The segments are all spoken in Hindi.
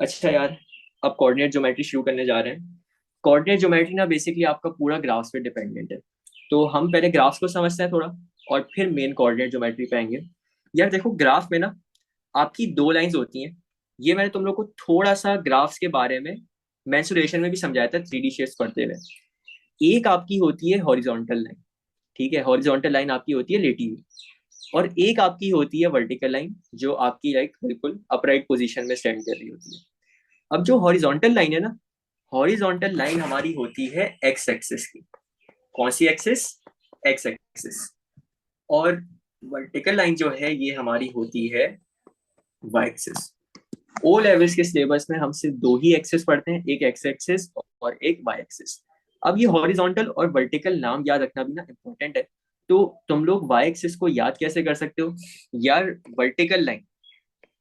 अच्छा यार, अब कोऑर्डिनेट ज्योमेट्री शुरू करने जा रहे हैं। कोऑर्डिनेट ज्योमेट्री ना बेसिकली आपका पूरा ग्राफ्स पे डिपेंडेंट है। तो हम पहले ग्राफ्स को समझते हैं थोड़ा, और फिर मेन कोऑर्डिनेट ज्योमेट्री पे आएंगे। यार देखो, ग्राफ में ना आपकी दो लाइंस होती हैं। ये मैंने तुम लोग को थोड़ा सा ग्राफ्स के बारे में मेंसुरेशन में भी समझाया था 3D शेप्स पढ़ते हुए। एक आपकी होती है हॉरिजॉन्टल लाइन। ठीक है, हॉरिजॉन्टल लाइन आपकी होती है लेटी हुई। और एक आपकी होती है वर्टिकल लाइन, जो आपकी लाइक बिल्कुल अपराइट पोजीशन में स्टैंड कर रही होती है। अब जो हॉरिजॉन्टल लाइन है ना, हॉरिजॉन्टल लाइन हमारी होती है एक्स एक्सिस की। कौन सी एक्सिस? X axis. और वर्टिकल लाइन जो है ये हमारी होती है वाई एक्सिस। ओ लेवल्स के सिलेबस में हम सिर्फ दो ही एक्सिस पढ़ते हैं, एक एक्स एक्सिस और एक वाई एक्सिस। अब ये हॉरिजॉन्टल और वर्टिकल नाम याद रखना भी ना इम्पोर्टेंट है। तो तुम लोग वाई एक्सिस को याद कैसे कर सकते हो? यार, वर्टिकल लाइन,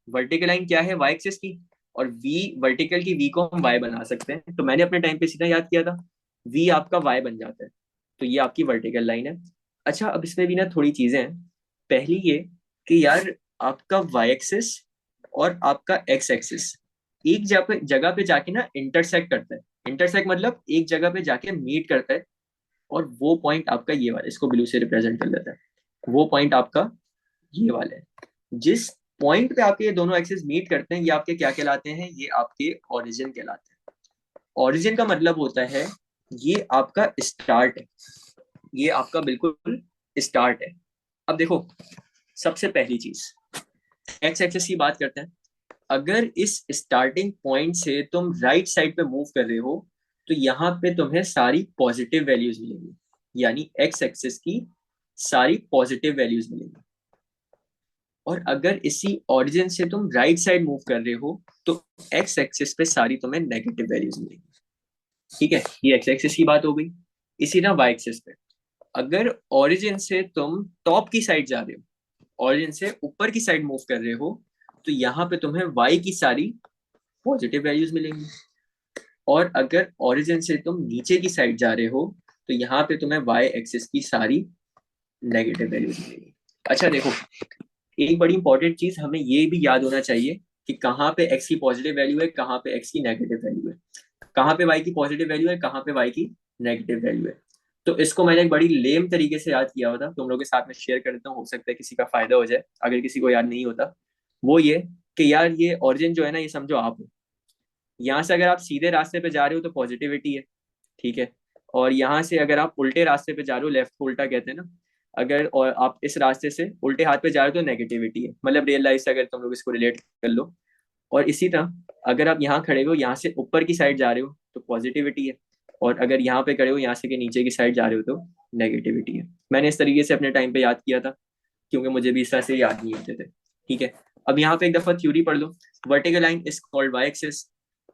वर्टिकल लाइन क्या है? वाई एक्सिस की। और वी, वर्टिकल की वी को हम वाई बना सकते हैं, तो मैंने अपने टाइम पे सीधा याद किया था। वी आपका वाई बन जाता है। तो ये आपकी वर्टिकल लाइन है। अच्छा, अब इसमें भी ना थोड़ी चीजें हैं। पहली ये कि यार, आपका वाई एक्सिस और आपका एक्स एक्सिस एक जगह पे जाके ना इंटरसेक्ट करता है। इंटरसेक्ट मतलब एक जगह पे जाके मीट करता है। और वो पॉइंट आपका ये वाला, इसको ब्लू से रिप्रेजेंट कर लेता है। वो पॉइंट आपका ये वाला है। जिस पॉइंट पे आपके ये दोनों एक्सिस मीट करते हैं, ये आपके क्या कहलाते हैं? ये आपके ओरिजिन कहलाते हैं। ओरिजिन का मतलब होता है ये आपका स्टार्ट है। ये आपका बिल्कुल स्टार्ट है। अब देखो, सबसे पहली चीज, एक्स एक्सिस की बात करते हैं। अगर इस स्टार्टिंग पॉइंट से तुम राइट साइड पे मूव कर रहे हो, तो यहाँ पे तुम्हें सारी पॉजिटिव वैल्यूज मिलेंगी। यानी एक्स एक्सिस की सारी पॉजिटिव वैल्यूज मिलेंगी। और अगर इसी ओरिजिन से तुम राइट साइड मूव कर रहे हो, तो एक्स एक्सिस पे सारी तुम्हें नेगेटिव वैल्यूज मिलेंगी। ठीक है, ये एक्स एक्सिस की बात हो गई। इसी तरह वाई एक्सिस पे, अगर ओरिजिन से तुम टॉप की साइड जा रहे हो, ओरिजिन से ऊपर की साइड मूव कर रहे हो, तो यहाँ पे तुम्हें वाई की सारी पॉजिटिव वैल्यूज मिलेंगी। और अगर ओरिजिन से तुम नीचे की साइड जा रहे हो, तो यहाँ पे तुम्हें वाई एक्सिस की सारी नेगेटिव वैल्यूज मिलेंगी। अच्छा देखो, एक बड़ी इंपॉर्टेंट चीज हमें ये भी याद होना चाहिए कि कहाँ पे एक्स की पॉजिटिव वैल्यू है, कहाँ पे एक्स की नेगेटिव वैल्यू है। कहाँ पे वाई की पॉजिटिव वैल्यू है, कहाँ पे वाई की नेगेटिव वैल्यू है। तो इसको मैंने एक बड़ी लेम तरीके से याद किया हुआ था, तुम लोगों के साथ में शेयर कर देता हूँ, हो सकता है किसी का फायदा हो जाए अगर किसी को याद नहीं होता। वो ये कि यार, ये ओरिजिन जो है ना, ये समझो आप हो। यहाँ से अगर आप सीधे रास्ते पे जा रहे हो तो पॉजिटिविटी है। ठीक है। और यहाँ से अगर आप उल्टे रास्ते पे जा रहे हो, लेफ्ट को उल्टा कहते हैं ना, अगर और आप इस रास्ते से उल्टे हाथ पे जा रहे हो तो नेगेटिविटी है। मतलब रियल लाइफ से अगर तुम लोग इसको रिलेट कर लो। और इसी तरह अगर आप यहाँ खड़े हो, यहाँ से ऊपर की साइड जा रहे हो तो पॉजिटिविटी है। और अगर यहाँ पे खड़े हो, यहाँ से के नीचे की साइड जा रहे हो तो नेगेटिविटी है। मैंने इस तरीके से अपने टाइम पे याद किया था, क्योंकि मुझे भी इस तरह से याद नहीं होते थे। ठीक है। अब यहाँ पे एक दफा थ्योरी पढ़ लो। Vertical line is called y axis,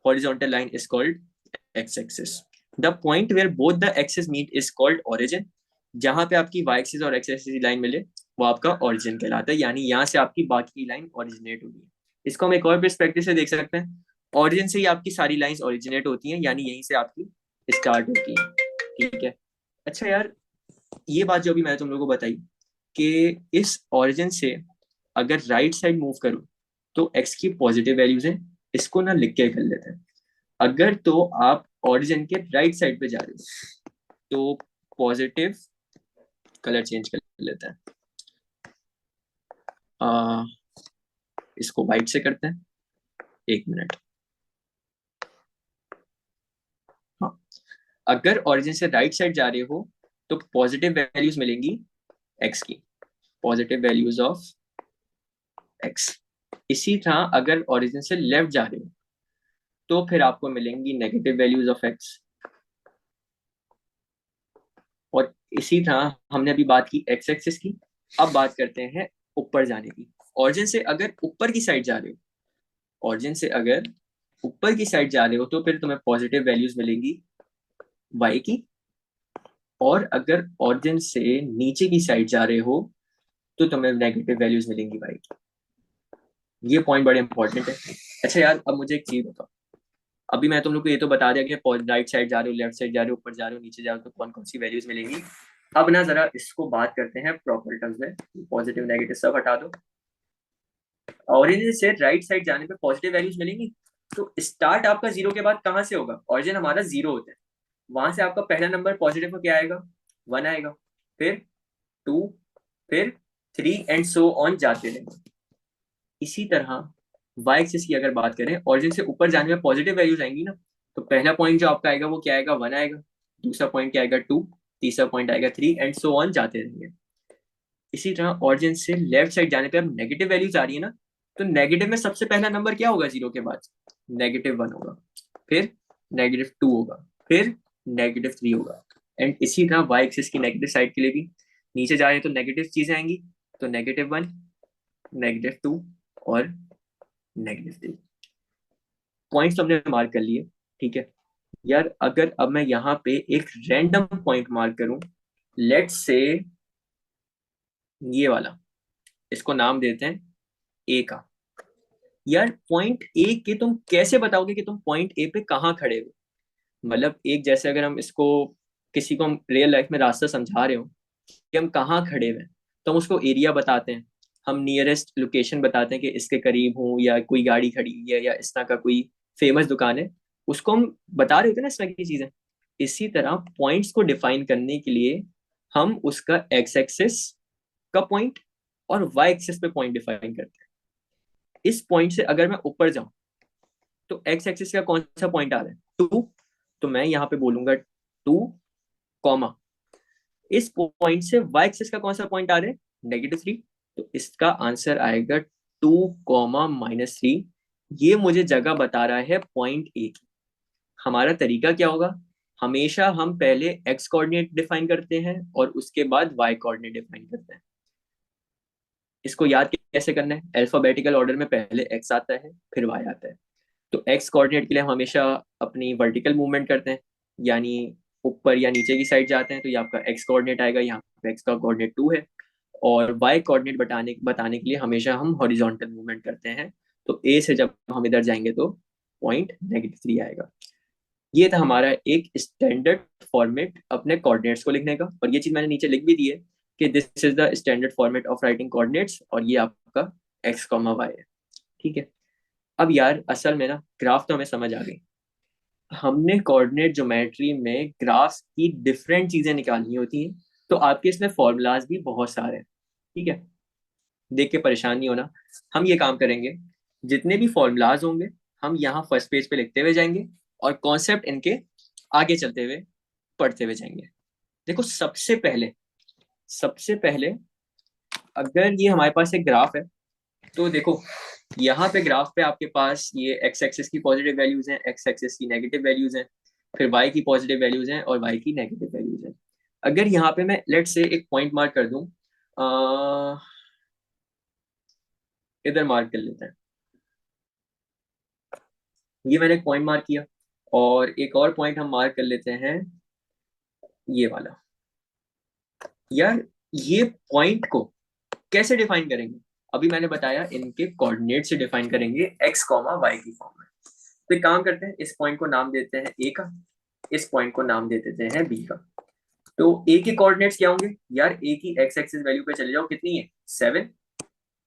horizontal line is called x axis. The point where both the axis meet is called origin. जहां पे आपकी वाई एक्सिस और एक्स एक्सिस की लाइन मिले, वो आपका ओरिजिन कहलाता है। यानी यहाँ से आपकी बाकी की लाइन ओरिजिनेट होगी। इसको हम एक और पर्सपेक्टिव से देख सकते हैं। ओरिजिन से ही आपकी सारी लाइंस ओरिजिनेट होती हैं, यानी यहीं से आपकी स्टार्ट होती है। ठीक है। अच्छा यार, ये बात जो अभी मैंने तुम लोगों को बताई कि इस ओरिजिन से अगर राइट साइड मूव करूं तो एक्स की पॉजिटिव वैल्यूज हैं, इसको ना लिख के कर लेते हैं। अगर तो आप ओरिजिन के राइट साइड पे जा रहे हो तो पॉजिटिव, कलर चेंज कर लेते हैं, आ, इसको वाइट से करते हैं। एक मिनट। हाँ, अगर ओरिजिन से राइट साइड जा रहे हो तो पॉजिटिव वैल्यूज मिलेंगी एक्स की, पॉजिटिव वैल्यूज ऑफ एक्स। इसी तरह अगर ओरिजिन से लेफ्ट जा रहे हो तो फिर आपको मिलेंगी नेगेटिव वैल्यूज ऑफ एक्स। और इसी तरह हमने अभी बात की एक्स एक्सिस की। अब बात करते हैं ऊपर जाने की। ओरिजिन से अगर ऊपर की साइड जा रहे हो, ओरिजिन से अगर ऊपर की साइड जा रहे हो तो फिर तुम्हें पॉजिटिव वैल्यूज मिलेंगी वाई की। और अगर ओरिजिन से नीचे की साइड जा रहे हो तो तुम्हें नेगेटिव वैल्यूज मिलेंगी वाई की। ये पॉइंट बड़े इंपॉर्टेंट है। अच्छा यार, अब मुझे एक चीज बताओ। अभी मैं तुम लोग को ये तो बता दिया कि राइट साइड जा रहे हो, लेफ्ट साइड जा रहे हो, ऊपर जा रहे हो, नीचे जा रहे हो, तो कौन कौन सी वैल्यूज मिलेंगी। अब ना जरा इसको बात करते हैं प्रॉपर टर्म्स में। पॉजिटिव नेगेटिव सब हटा दो। ओरिजिन से राइट साइड जाने पे पॉजिटिव वैल्यूज मिलेंगी। तो स्टार्ट आपका 0 के बाद कहाँ से होगा? ऑरिजिन हमारा 0 होता है, वहां से आपका पहला नंबर पॉजिटिव का क्या आएगा? 1 आएगा, फिर 2, फिर 3 एंड सो ऑन जाते रहेंगे। इसी तरह वाई एक्सिस की अगर बात करें, ऑरिजिन से ऊपर जाने में पॉजिटिव वैल्यूज आएंगी ना, तो पहला पॉइंट जो आपका आएगा वो क्या आएगा? 1 आएगा, दूसरा पॉइंट क्या आएगा? 2, तीसरा पॉइंट आएगा 3 एंड सो ऑन जाते रहेंगे। इसी तरह ऑरिजिन से लेफ्ट साइड जाने पे अब नेगेटिव वैल्यूज आ रही है ना, तो नेगेटिव में सबसे पहला नंबर क्या होगा 0 के बाद? -1 होगा, फिर -2 होगा, फिर -3 होगा। एंड इसी तरह वाई एक्सिस की नेगेटिव साइड के लिए भी नीचे जा रहे हैं तो नेगेटिव चीजें आएंगी, तो -1, -2 और -3। पॉइंट्स तो हमने मार्क कर लिए, ठीक है यार। अगर अब मैं यहाँ पे एक रैंडम पॉइंट मार्क करूं, लेट्स से ये वाला, इसको नाम देते हैं ए का। यार पॉइंट ए के तुम कैसे बताओगे कि तुम पॉइंट ए पे कहाँ खड़े हो? मतलब एक जैसे अगर हम इसको किसी को हम रियल लाइफ में रास्ता समझा रहे हो कि हम कहाँ खड़े हुए हैं, तो हम उसको एरिया बताते हैं, हम नियरेस्ट लोकेशन बताते हैं कि इसके करीब हूँ, या कोई गाड़ी खड़ी हुई है, या इस तरह का कोई फेमस दुकान है, उसको हम बता रहे होते हैं ना, इस तरह की चीजें। इसी तरह पॉइंट्स को डिफाइन करने के लिए हम उसका एक्स एक्सिस का पॉइंट और वाई एक्सिस पे पॉइंट डिफाइन करते हैं। इस पॉइंट से अगर मैं ऊपर जाऊं, तो एक्स एक्सिस का कौन सा पॉइंट आ रहा है? 2, तो मैं यहाँ पे बोलूंगा 2, कॉमा इस पॉइंट से वाई एक्सिस का कौन सा पॉइंट आ रहा है? -3, तो इसका आंसर आएगा 2, -3। ये मुझे जगह बता रहा है पॉइंट ए की। हमारा तरीका क्या होगा? हमेशा हम पहले एक्स कोऑर्डिनेट डिफाइन करते हैं और उसके बाद वाई कोऑर्डिनेट डिफाइन करते हैं। इसको याद कैसे करना है? अल्फाबेटिकल ऑर्डर में पहले एक्स आता है, फिर वाई आता है। तो एक्स कोऑर्डिनेट के लिए हम हमेशा अपनी वर्टिकल मूवमेंट करते हैं, यानी ऊपर या नीचे की साइड जाते हैं, तो ये आपका एक्स कोऑर्डिनेट आएगा, यहाँ पे एक्स का कोऑर्डिनेट 2 है। और वाई कोऑर्डिनेट बताने के लिए हमेशा हम हॉरिजॉन्टल मूवमेंट करते हैं। तो ए से जब हम इधर जाएंगे तो पॉइंट -3 आएगा। ये था हमारा एक स्टैंडर्ड फॉर्मेट अपने कोऑर्डिनेट्स को लिखने का, और ये चीज मैंने नीचे लिख भी दी है कि this is the standard format of writing coordinates, और ये आपका एक्स कॉमा वाई है, ठीक है। अब यार असल में ना ग्राफ तो हमें समझ आ गई, हमने कोऑर्डिनेट ज्योमेट्री में ग्राफ्स की डिफरेंट चीजें निकालनी होती हैं, तो आपके इसमें फॉर्मूलाज भी बहुत सारे हैं, ठीक है। देख के परेशान नहीं होना, हम ये काम करेंगे, जितने भी फॉर्मूलाज होंगे हम यहाँ फर्स्ट पेज पे लिखते हुए जाएंगे, और कॉन्सेप्ट इनके आगे चलते हुए पढ़ते हुए जाएंगे। देखो सबसे पहले अगर ये हमारे पास एक ग्राफ है, तो देखो यहाँ पे ग्राफ पे आपके पास ये एक्स एक्सिस की पॉजिटिव वैल्यूज हैं, एक्स एक्सिस की नेगेटिव वैल्यूज हैं, फिर वाई की पॉजिटिव वैल्यूज हैं और वाई की नेगेटिव वैल्यूज हैं। अगर यहाँ पे मैं लेट से एक पॉइंट मार्क कर दूं, इधर मार्क कर लेते हैं, ये मैंने एक पॉइंट मार्क किया, और एक और पॉइंट हम मार्क कर लेते हैं, ये वाला। यार ये पॉइंट को कैसे डिफाइन करेंगे? अभी मैंने बताया इनके कोऑर्डिनेट से डिफाइन करेंगे, एक्स कॉमा वाई की फॉर्म में। तो एक काम करते हैं, इस पॉइंट को नाम देते हैं ए का, इस पॉइंट को नाम दे देते हैं बी का। तो ए के कोऑर्डिनेट्स क्या होंगे? यार ए की एक्स एक्सिस वैल्यू पे चले जाओ, कितनी है? 7।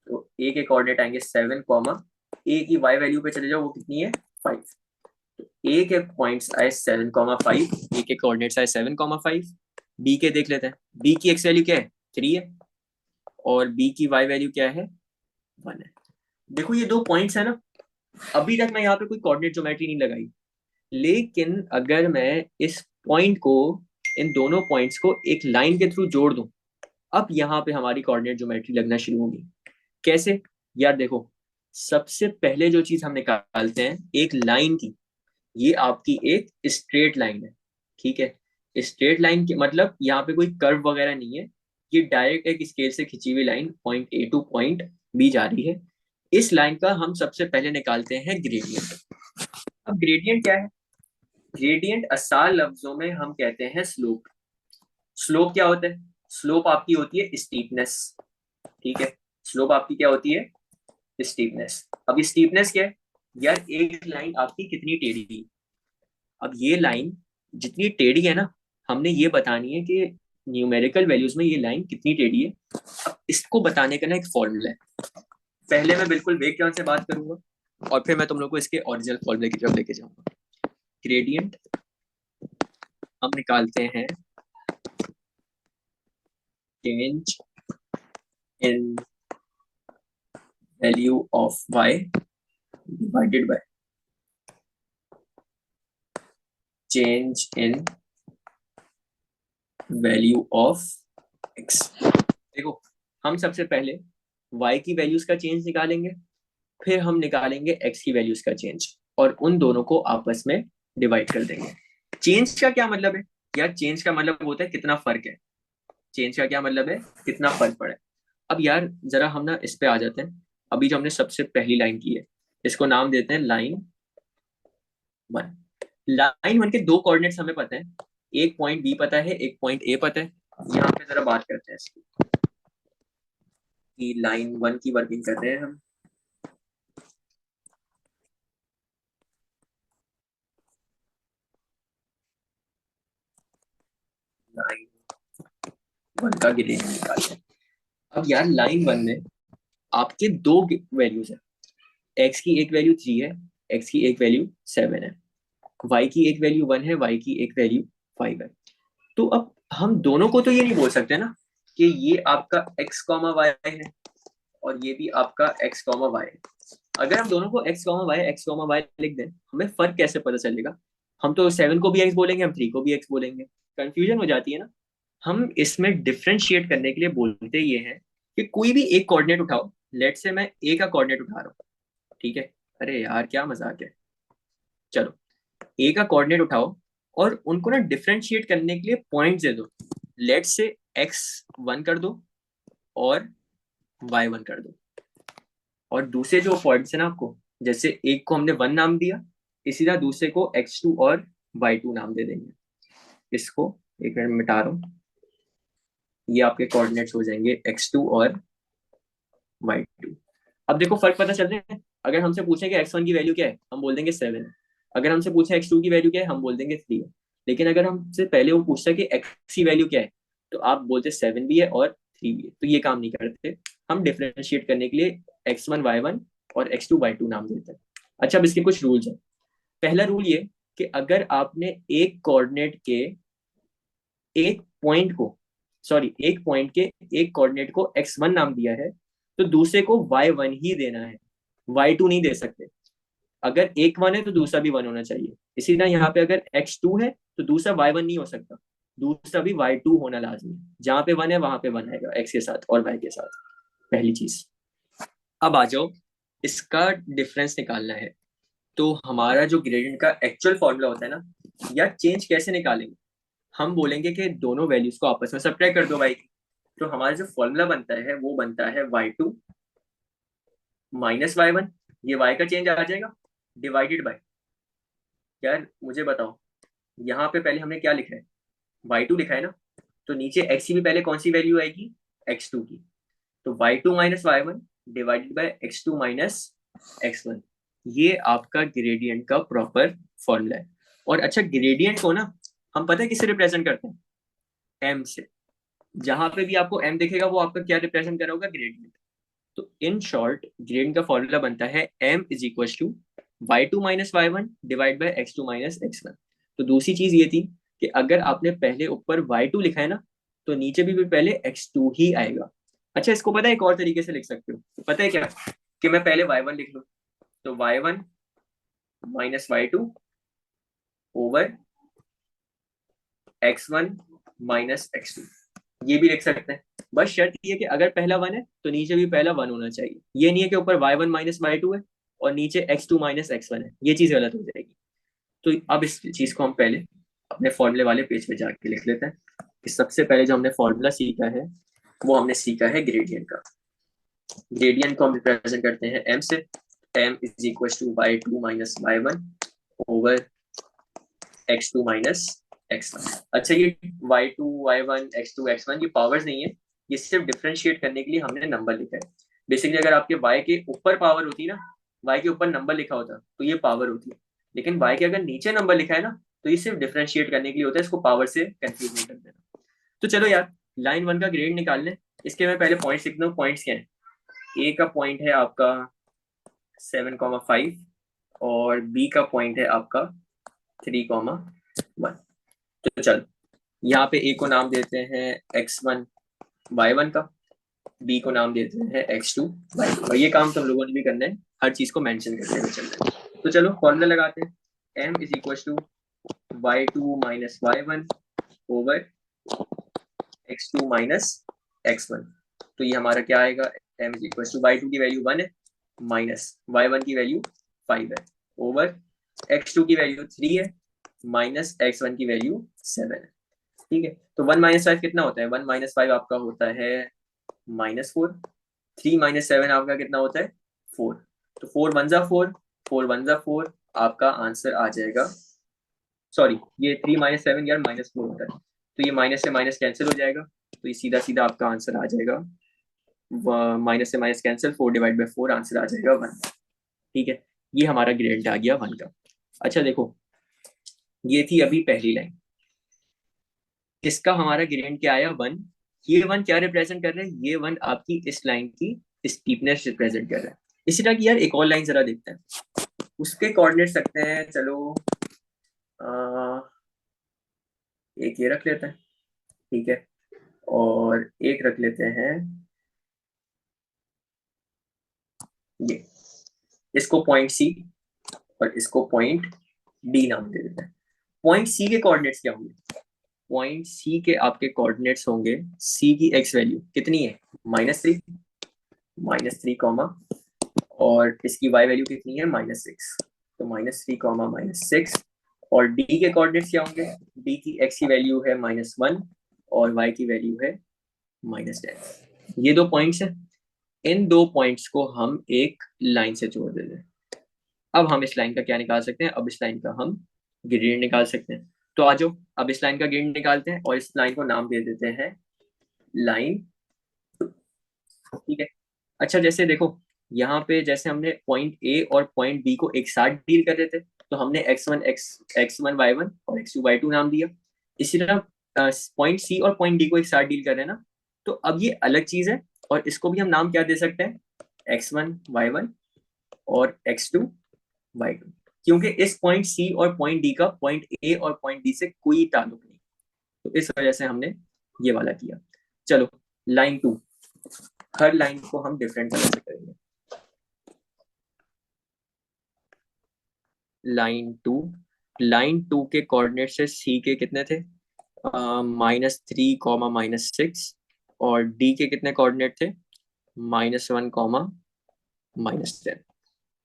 तो ए के कोऑर्डिनेट आएंगे 7 कॉमा, ए की वाई वैल्यू पे चले जाओ, वो कितनी है? 5। तो ए के पॉइंट्स आए 7,5, ए के कोऑर्डिनेट्स आए 7,5। बी के देख लेते हैं, बी की एक्स वैल्यू क्या है? 3 है, और बी की वाई वैल्यू क्या है? 1 है। देखो ये दो पॉइंट्स है ना, अभी तक मैं यहाँ पे कोई कोऑर्डिनेट ज्योमेट्री नहीं लगाई, लेकिन अगर मैं इस पॉइंट को, इन दोनों पॉइंट्स को एक लाइन के थ्रू जोड़ दूं, अब यहाँ पे हमारी कोऑर्डिनेट ज्योमेट्री लगना शुरू होगी। कैसे? यार देखो, सबसे पहले जो चीज हम निकालते हैं एक लाइन की, ये आपकी एक स्ट्रेट लाइन है, ठीक है। स्ट्रेट लाइन के मतलब यहाँ पे कोई कर्व वगैरह नहीं है, ये डायरेक्ट एक स्केल से खिंची हुई line point A to point B जा रही है। इस लाइन का हम सबसे पहले निकालते हैं ग्रेडियंट। अब ग्रेडियंट क्या है? ग्रेडियंट आसान लफ्जों में हम कहते हैं स्लोप। स्लोप क्या होता है? स्लोप आपकी होती है स्टीपनेस, ठीक है। स्लोप आपकी क्या होती है? स्टीपनेस। अब स्टीपनेस क्या है? यार एक लाइन आपकी कितनी टेढ़ी है। अब ये लाइन जितनी टेढ़ी है ना, हमने ये बतानी है कि न्यूमेरिकल वैल्यूज में ये लाइन कितनी टेढ़ी है। अब इसको बताने का ना एक फॉर्मूला है। पहले मैं बिल्कुल वेग ट्रांस से बात करूंगा, और फिर मैं तुम लोग को इसके ओरिजिनल फॉर्मूले की तरफ लेके जाऊंगा। ग्रेडियंट हम निकालते हैं change in value of y divided by change in value of x। देखो, हम सबसे पहले y की वैल्यूज का चेंज निकालेंगे, फिर हम निकालेंगे x की वैल्यूज का चेंज, और उन दोनों को आपस में डिवाइड कर देंगे। चेंज का क्या मतलब है यार? चेंज का मतलब होता है कितना फर्क है। चेंज का क्या मतलब है? कितना फर्क पड़ा है। अब यार जरा हम ना इस पे आ जाते हैं। अभी जो हमने सबसे पहली लाइन की है, इसको नाम देते हैं लाइन 1। लाइन 1 के दो कोऑर्डिनेट्स हमें पता है, एक पॉइंट बी पता है, एक पॉइंट ए पता है। यहाँ पे जरा बात करते हैं इसकी, कि लाइन 1 की वर्किंग कर रहे हैं हम। लाइन 1 का ग्रेडियंट निकालते हैं। अब यार लाइन 1 में आपके दो वैल्यूज है। एक्स की एक वैल्यू 3 है, एक्स की एक वैल्यू 7 है, वाई की एक वैल्यू 1 है, वाई की एक वैल्यू 5 है। तो अब हम दोनों को तो ये नहीं बोल सकते ना कि ये आपका x कॉमा वाई है और ये भी आपका x कॉमा वाई है। अगर हम दोनों को x कॉमा वाई लिख दें, हमें फर्क कैसे पता चलेगा? हम तो 7 को भी x बोलेंगे, हम 3 को भी x बोलेंगे, कंफ्यूजन हो जाती है ना। हम इसमें डिफ्रेंशिएट करने के लिए बोलते ये हैं कि कोई भी एक कोऑर्डिनेट उठाओ। लेट से मैं a का कोऑर्डिनेट उठा रहा हूँ, ठीक है? अरे यार क्या मजाक है। चलो, a का कोऑर्डिनेट उठाओ और उनको ना डिफरेंशिएट करने के लिए पॉइंट्स दे दो। लेट से x1 कर दो और y1 कर दो, और दूसरे जो पॉइंट्स है ना आपको, जैसे एक को हमने 1 नाम दिया, इसी तरह दूसरे को x2 और y2 नाम दे देंगे। इसको एक मिनट मिटा रहा हूँ। ये आपके कोऑर्डिनेट्स हो जाएंगे x2 और y2। अब देखो फर्क पता चल रहा है। अगर हमसे पूछे कि x1 की वैल्यू क्या है, हम बोल देंगे 7 है। अगर हमसे पूछे x2 की वैल्यू क्या है, हम बोल देंगे 3 है। लेकिन अगर हमसे पहले वो पूछता है कि x की वैल्यू क्या है, तो आप बोलते 7 भी है और 3 भी है। तो ये काम नहीं करते। हम डिफरेंशिएट करने के लिए x1 y1 और x2 y2 नाम देते हैं। अच्छा, अब इसके कुछ रूल्स हैं। पहला रूल ये कि अगर आपने एक कोऑर्डिनेट के एक पॉइंट को सॉरी एक पॉइंट के एक कोऑर्डिनेट को x1 नाम दिया है, तो दूसरे को y1 ही देना है, y2 नहीं दे सकते। अगर एक 1 है तो दूसरा भी 1 होना चाहिए। इसी तरह यहाँ पे अगर x2 है तो दूसरा y1 नहीं हो सकता, दूसरा भी y2 होना लाजमी है। जहां पे 1 है वहां पे 1 आएगा, x के साथ और y के साथ। पहली चीज। अब आ जाओ, इसका डिफरेंस निकालना है। तो हमारा जो ग्रेडियंट का एक्चुअल फॉर्मूला होता है ना, या चेंज कैसे निकालेंगे? हम बोलेंगे कि दोनों वैल्यूज को आपस में सब्ट्रैक्ट कर दो y की। तो हमारा जो फॉर्मूला बनता है वो बनता है y2 माइनस y1। ये y का चेंज आ जाएगा, डिवाइडेड बाय, यार मुझे बताओ, यहाँ पे पहले हमने क्या लिखा है? y2 लिखा है ना, तो नीचे x की भी पहले कौन सी वैल्यू आएगी? x2 की। तो y2 minus y1 divided by x2 minus x1। ये आपका ग्रेडियंट का प्रॉपर फॉर्मूला है। और अच्छा, ग्रेडियंट को ना हम पता है किससे रिप्रेजेंट करते हैं? m से। जहां पे भी आपको m दिखेगा वो आपका क्या रिप्रेजेंट कर रहा होगा? ग्रेडियंट। तो इन शॉर्ट ग्रेडियंट का फॉर्मूला बनता है m is equal to y2 minus y1 divide by x2 minus x1। तो दूसरी चीज ये थी कि अगर आपने पहले ऊपर y2 लिखा है ना, तो नीचे भी पहले x2 ही आएगा। अच्छा, इसको पता है एक और तरीके से लिख सकते हो, पता है क्या? कि मैं पहले y1 लिख लूं, तो y1 minus y2 over x1 minus x2। ये भी लिख सकते हैं। बस शर्त ये है कि अगर पहला 1 है तो नीचे भी पहला 1 होना चाहिए। ये नहीं है कि ऊपर y1 माइनस y2 है और नीचे x2 माइनस x1 है, ये चीज गलत हो जाएगी। तो अब इस चीज को हम पहले अपने फॉर्मूले वाले पेज पे जाके लिख लेते हैं कि सबसे पहले जो हमने फॉर्मूला सीखा है वो हमने सीखा है ग्रेडियंट का। ग्रेडियंट को हम रिप्रेजेंट करते हैं m से। m is equal to y2 minus y1 over x2 minus x1। अच्छा, ये y2 y1 x2 x1 ये पावर्स नहीं है, ये सिर्फ डिफरेंशिएट करने के लिए हमने नंबर लिखा है। बेसिकली अगर आपके y के ऊपर पावर होती ना, y के ऊपर नंबर लिखा होता तो ये पावर होती। लेकिन y के अगर नीचे नंबर लिखा है ना, तो ये सिर्फ डिफरेंशिएट करने के लिए होता है, इसको पावर से कंफ्यूज नहीं कर देना। तो चलो यार, लाइन 1 का ग्रेड निकाल लें। इसके मैं पहले पॉइंट्स लिख दूँ। पॉइंट्स क्या है? ए का पॉइंट है आपका 7,5 और बी का पॉइंट है आपका 3,1। तो चलो यहाँ पे ए को नाम देते हैं x1 y1 का, बी को नाम देते हैं x2 y2, और ये काम तो हम लोगों ने भी करना है, हर चीज को मेंशन करते हुए चलना है। तो चलो फॉर्मूला लगाते हैं, m is equal to y2 minus y1 over x2 minus x1। तो ये हमारा क्या आएगा, m is equal to y2 की वैल्यू 1 है माइनस y1 की वैल्यू 5 है ओवर x2 की वैल्यू 3 है माइनस x1 की वैल्यू 7 है। ठीक है, तो 1 माइनस 5 कितना होता है, 1 माइनस 5 आपका होता है -4, 3 माइनस 7 आपका कितना होता है 4, तो 4 वन जा 4, 4 वन जा 4, आपका आंसर आ जाएगा, सॉरी ये 3 माइनस 7 यार -4 होता है, तो ये माइनस से माइनस कैंसिल हो जाएगा, तो ये सीधा सीधा आपका आंसर आ जाएगा, माइनस से minus cancel, 4 divide by 4, answer आ जाएगा 1। ठीक है, ये हमारा ग्रेड आ गया 1 का। अच्छा देखो, ये थी अभी पहली लाइन, इसका हमारा ग्रेड क्या आया 1। ये 1 क्या रिप्रेजेंट कर रहा है, ये 1 आपकी इस लाइन की स्टीपनेस रिप्रेजेंट कर रहा है। इसी तरह की यार एक और लाइन जरा देखते हैं, उसके कोऑर्डिनेट्स रखते हैं, चलो एक ये रख लेते हैं, ठीक है, और एक रख लेते हैं ये, इसको पॉइंट सी और इसको पॉइंट डी नाम दे देते हैं। पॉइंट सी के कोऑर्डिनेट्स क्या होंगे, पॉइंट सी के आपके कोऑर्डिनेट्स होंगे, सी की एक्स वैल्यू कितनी है -3 कॉमा, और इसकी वाई वैल्यू कितनी है -6, तो -3 कॉमा -6, और डी के कोऑर्डिनेट्स क्या होंगे, डी की एक्स की वैल्यू है -1 और वाई की वैल्यू है -10। ये दो पॉइंट्स हैं, इन दो पॉइंट्स को हम एक लाइन से जोड़ देते हैं। अब हम इस लाइन का क्या निकाल सकते हैं, अब इस लाइन का हम ग्रेडियंट निकाल सकते हैं। तो आ जाओ, अब इस लाइन का ग्रेडियंट निकालते हैं और इस लाइन को नाम दे देते हैं लाइन, ठीक है। अच्छा जैसे देखो, यहाँ पे जैसे हमने पॉइंट ए और पॉइंट बी को एक साथ डील कर रहे थे, तो हमने x1 y1 और x2 y2 नाम दिया। इसी तरह पॉइंट सी और पॉइंट डी को एक साथ डील कर रहे हैं ना, तो अब ये अलग चीज है, और इसको भी हम नाम क्या दे सकते हैं, x1 y1 और x2 y2, क्योंकि इस पॉइंट सी और पॉइंट डी का पॉइंट ए और पॉइंट डी से कोई ताल्लुक नहीं, तो इस वजह से हमने ये वाला किया। चलो लाइन 2, हर लाइन को हम डिफरेंट कलर से करेंगे। लाइन 2 के कोऑर्डिनेट से सी के कितने थे, -3 कॉमा -6, और डी के कितने कोऑर्डिनेट थे, -1 कॉमा -10।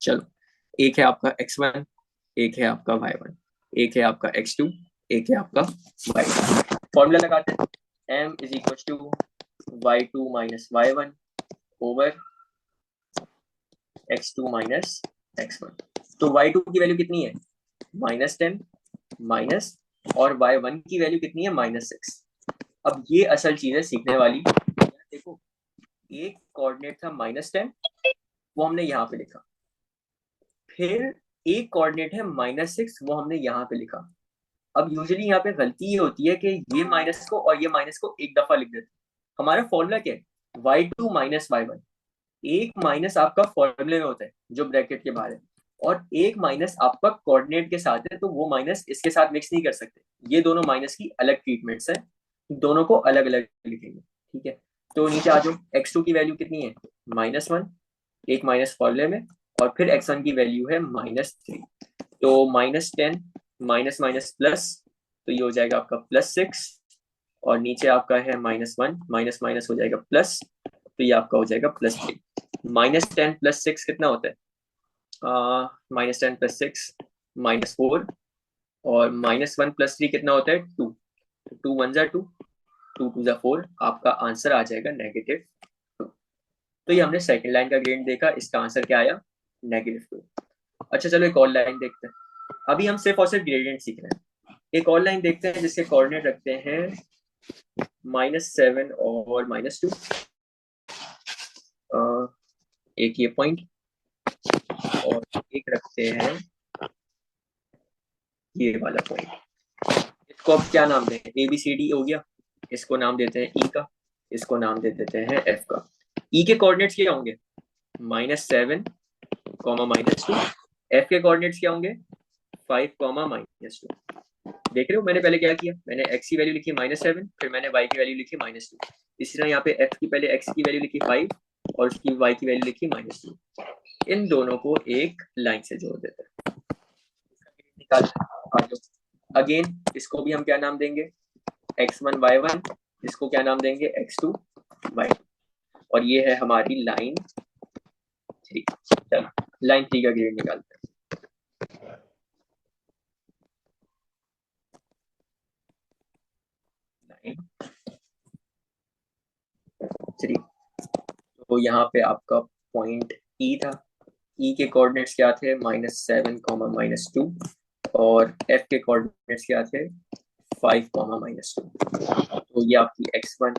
चलो, एक है आपका x1, एक है आपका y1, एक है आपका x2, एक है आपका y2। फॉर्मूला लगाते हैं, m is equal to y2 minus y1 over x2 minus x1। तो y2 की वैल्यू कितनी है, -10 माइनस, और y1 की वैल्यू कितनी है, -6। अब ये असल चीज है सीखने वाली, देखो एक कोऑर्डिनेट था -10, वो हमने यहाँ पे लिखा, फिर एक कोऑर्डिनेट है -6, वो हमने यहाँ पे लिखा। अब यूजुअली यहाँ पे गलती ये होती है कि ये माइनस को और ये माइनस को एक दफा लिख देते। हमारा फॉर्मूला क्या है, y2 माइनस y1, एक माइनस आपका फॉर्मूले में होता है जो ब्रैकेट के बाहर है, और एक माइनस आपका कोऑर्डिनेट के साथ है, तो वो माइनस इसके साथ मिक्स नहीं कर सकते। ये दोनों माइनस की अलग ट्रीटमेंट्स है, दोनों को अलग अलग लिखेंगे, ठीक है। तो नीचे आ जाओ, x2 की वैल्यू कितनी है, -1, एक माइनस फॉर्मूले में, और फिर x1 की वैल्यू है -3, तो -10 माइनस माइनस प्लस, तो ये हो जाएगा आपका +6, और नीचे आपका है -1, माइनस माइनस हो जाएगा प्लस, तो ये आपका हो जाएगा +3। -10 + 6 कितना होता है, -10 + 6 -4, और -1 + 3 कितना होता है 2, 2 1 जा 2, 2 2 जा 4, आपका आंसर आ जाएगा -2। तो ये हमने सेकंड लाइन का ग्रेडियंट देखा, इसका आंसर क्या आया, -2। अच्छा चलो एक और लाइन देखते हैं, अभी हम सिर्फ और सिर्फ ग्रेडियंट सीख रहे हैं। एक और लाइन देखते हैं जिसके कोऑर्डिनेट रखते हैं -7 और -2, एक ये पॉइंट, और एक रखते हैं ये वाला पॉइंट। इसको अब क्या नाम दें, ABCD हो गया, इसको नाम देते हैं E का, इसको नाम दे देते हैं F का। E के कोऑर्डिनेट्स क्या होंगे, -7 कॉमा -2। एफ के कोऑर्डिनेट्स क्या होंगे 5 कॉमा -2। देख रहे हो मैंने पहले क्या किया, मैंने x की वैल्यू लिखी -7, फिर मैंने y की वैल्यू लिखी -2। इसी तरह यहाँ पे f की पहले x की वैल्यू लिखी 5 और उसकी y की वैल्यू लिखी -2। इन दोनों को एक लाइन से जोड़ देते हैं, निकाल अगेन इसको भी हम क्या नाम देंगे x1 y1, इसको क्या नाम देंगे x2 y2, और ये है हमारी लाइन 3। चलो लाइन 3 का ग्रेड निकालते हैं। लाइन 3, तो यहाँ पे आपका पॉइंट ई था, ई के कोऑर्डिनेट्स क्या थे -7 कॉमा -2, और एफ के कोऑर्डिनेट्स क्या थे 5 कॉमा -2। तो ये आपकी x1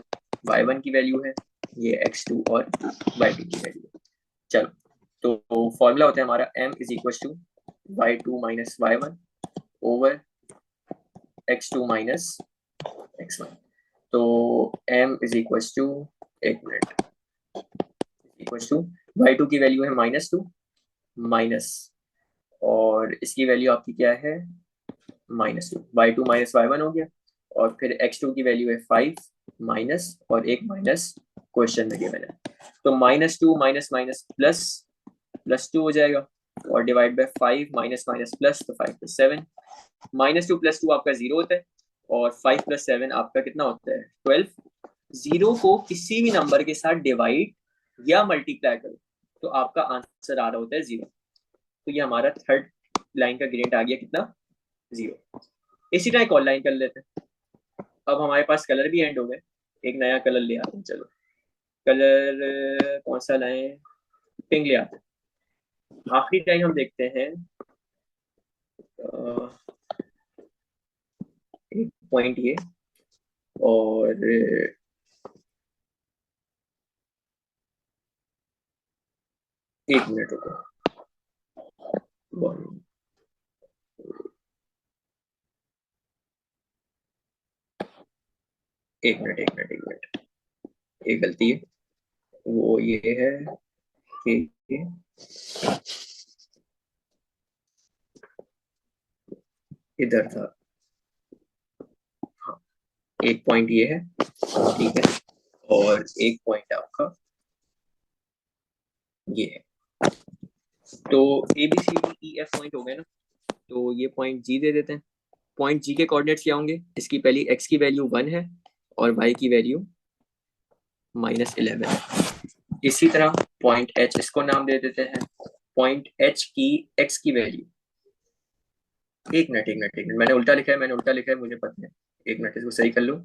y1 की वैल्यू है, ये x2 और y2 की वैल्यू है। चलो तो फॉर्मूला होता है हमारा m is equal to y2 minus y1 over x2 minus x1। तो m इज इक्वल टू, एक मिनट, इक्वल टू y2 की वैल्यू है -2 माइनस, और इसकी वैल्यू आपकी क्या है -2, y2 माइनस y1 हो गया, और फिर x2 की वैल्यू है 5 माइनस और एक माइनस क्वेश्चन में गिवन है, तो -2 माइनस माइनस प्लस +2 हो जाएगा, और divide by 5 minus minus plus, तो 5 + 7, -2 + 2 आपका 0 होता है, और 5 + 7 आपका कितना होता है 12। 0 को किसी भी नंबर के साथ डिवाइड या मल्टीप्लाई करो तो आपका आंसर आ रहा होता है 0। तो ये हमारा थर्ड लाइन का ग्रेडियंट आ गया कितना 0। इसी तरह एक और लाइन कर लेते हैं। अब हमारे पास कलर भी एंड हो गए, एक नया कलर ले आते हैं। चलो कलर कौन सा लाएं, पिंक ले आते हैं। आखिरी लाइन हम देखते हैं, एक पॉइंट ये, और एक मिनट रुको, एक मिनट, एक गलती है, वो ये है कि इधर था, हाँ एक पॉइंट ये है, ठीक है, और एक पॉइंट आपका ये है। तो A B C D E F point हो गए ना, तो ये पॉइंट जी दे देते हैं। पॉइंट जी के कोऑर्डिनेट्स क्या होंगे, इसकी पहली एक्स की वैल्यू 1 है और वाई की वैल्यू -11 है। इसी तरह पॉइंट एच, इसको नाम दे देते हैं। पॉइंट एच की एक्स की वैल्यू, एक मिनट, मैंने उल्टा लिखा है, मुझे पता है, एक मिनट इसको सही कर लो।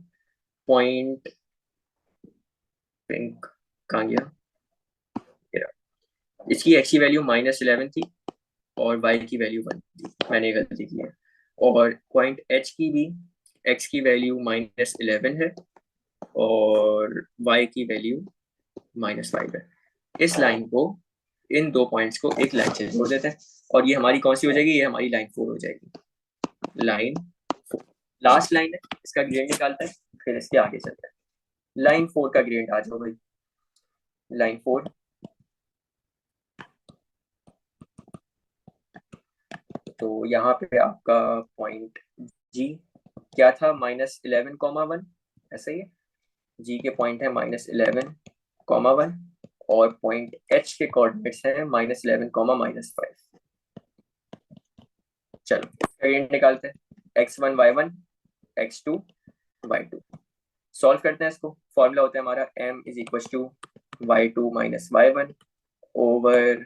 पॉइंट पिंक कहाँ गया, इसकी एक्स की वैल्यू -11 थी और वाई की वैल्यू 1 थी, मैंने गलती की है। और पॉइंट एच की भी एक्स की वैल्यू -11 है और वाई की वैल्यू -5 है। इस लाइन को, इन दो पॉइंट्स को एक लाइन से जोड़ देते हैं, और ये हमारी कौन सी हो जाएगी, ये हमारी लाइन 4 हो जाएगी। लाइन 4 लास्ट लाइन है, इसका ग्रेडियंट निकालते हैं, फिर इसके आगे चलते हैं। लाइन 4 का ग्रेडियंट आ जाओ भाई। लाइन 4, तो यहाँ पे आपका पॉइंट जी क्या था -11,1, ऐसा ही है। जी के पॉइंट है -11,1, और पॉइंट एच के कोऑर्डिनेट्स हैं -11, -5। चलो ग्रेडियंट निकालते हैं, x1 y1 x2 y2। Solve करते हैं इसको। फॉर्मूला होता है हमारा m is equal to y2 minus y1 over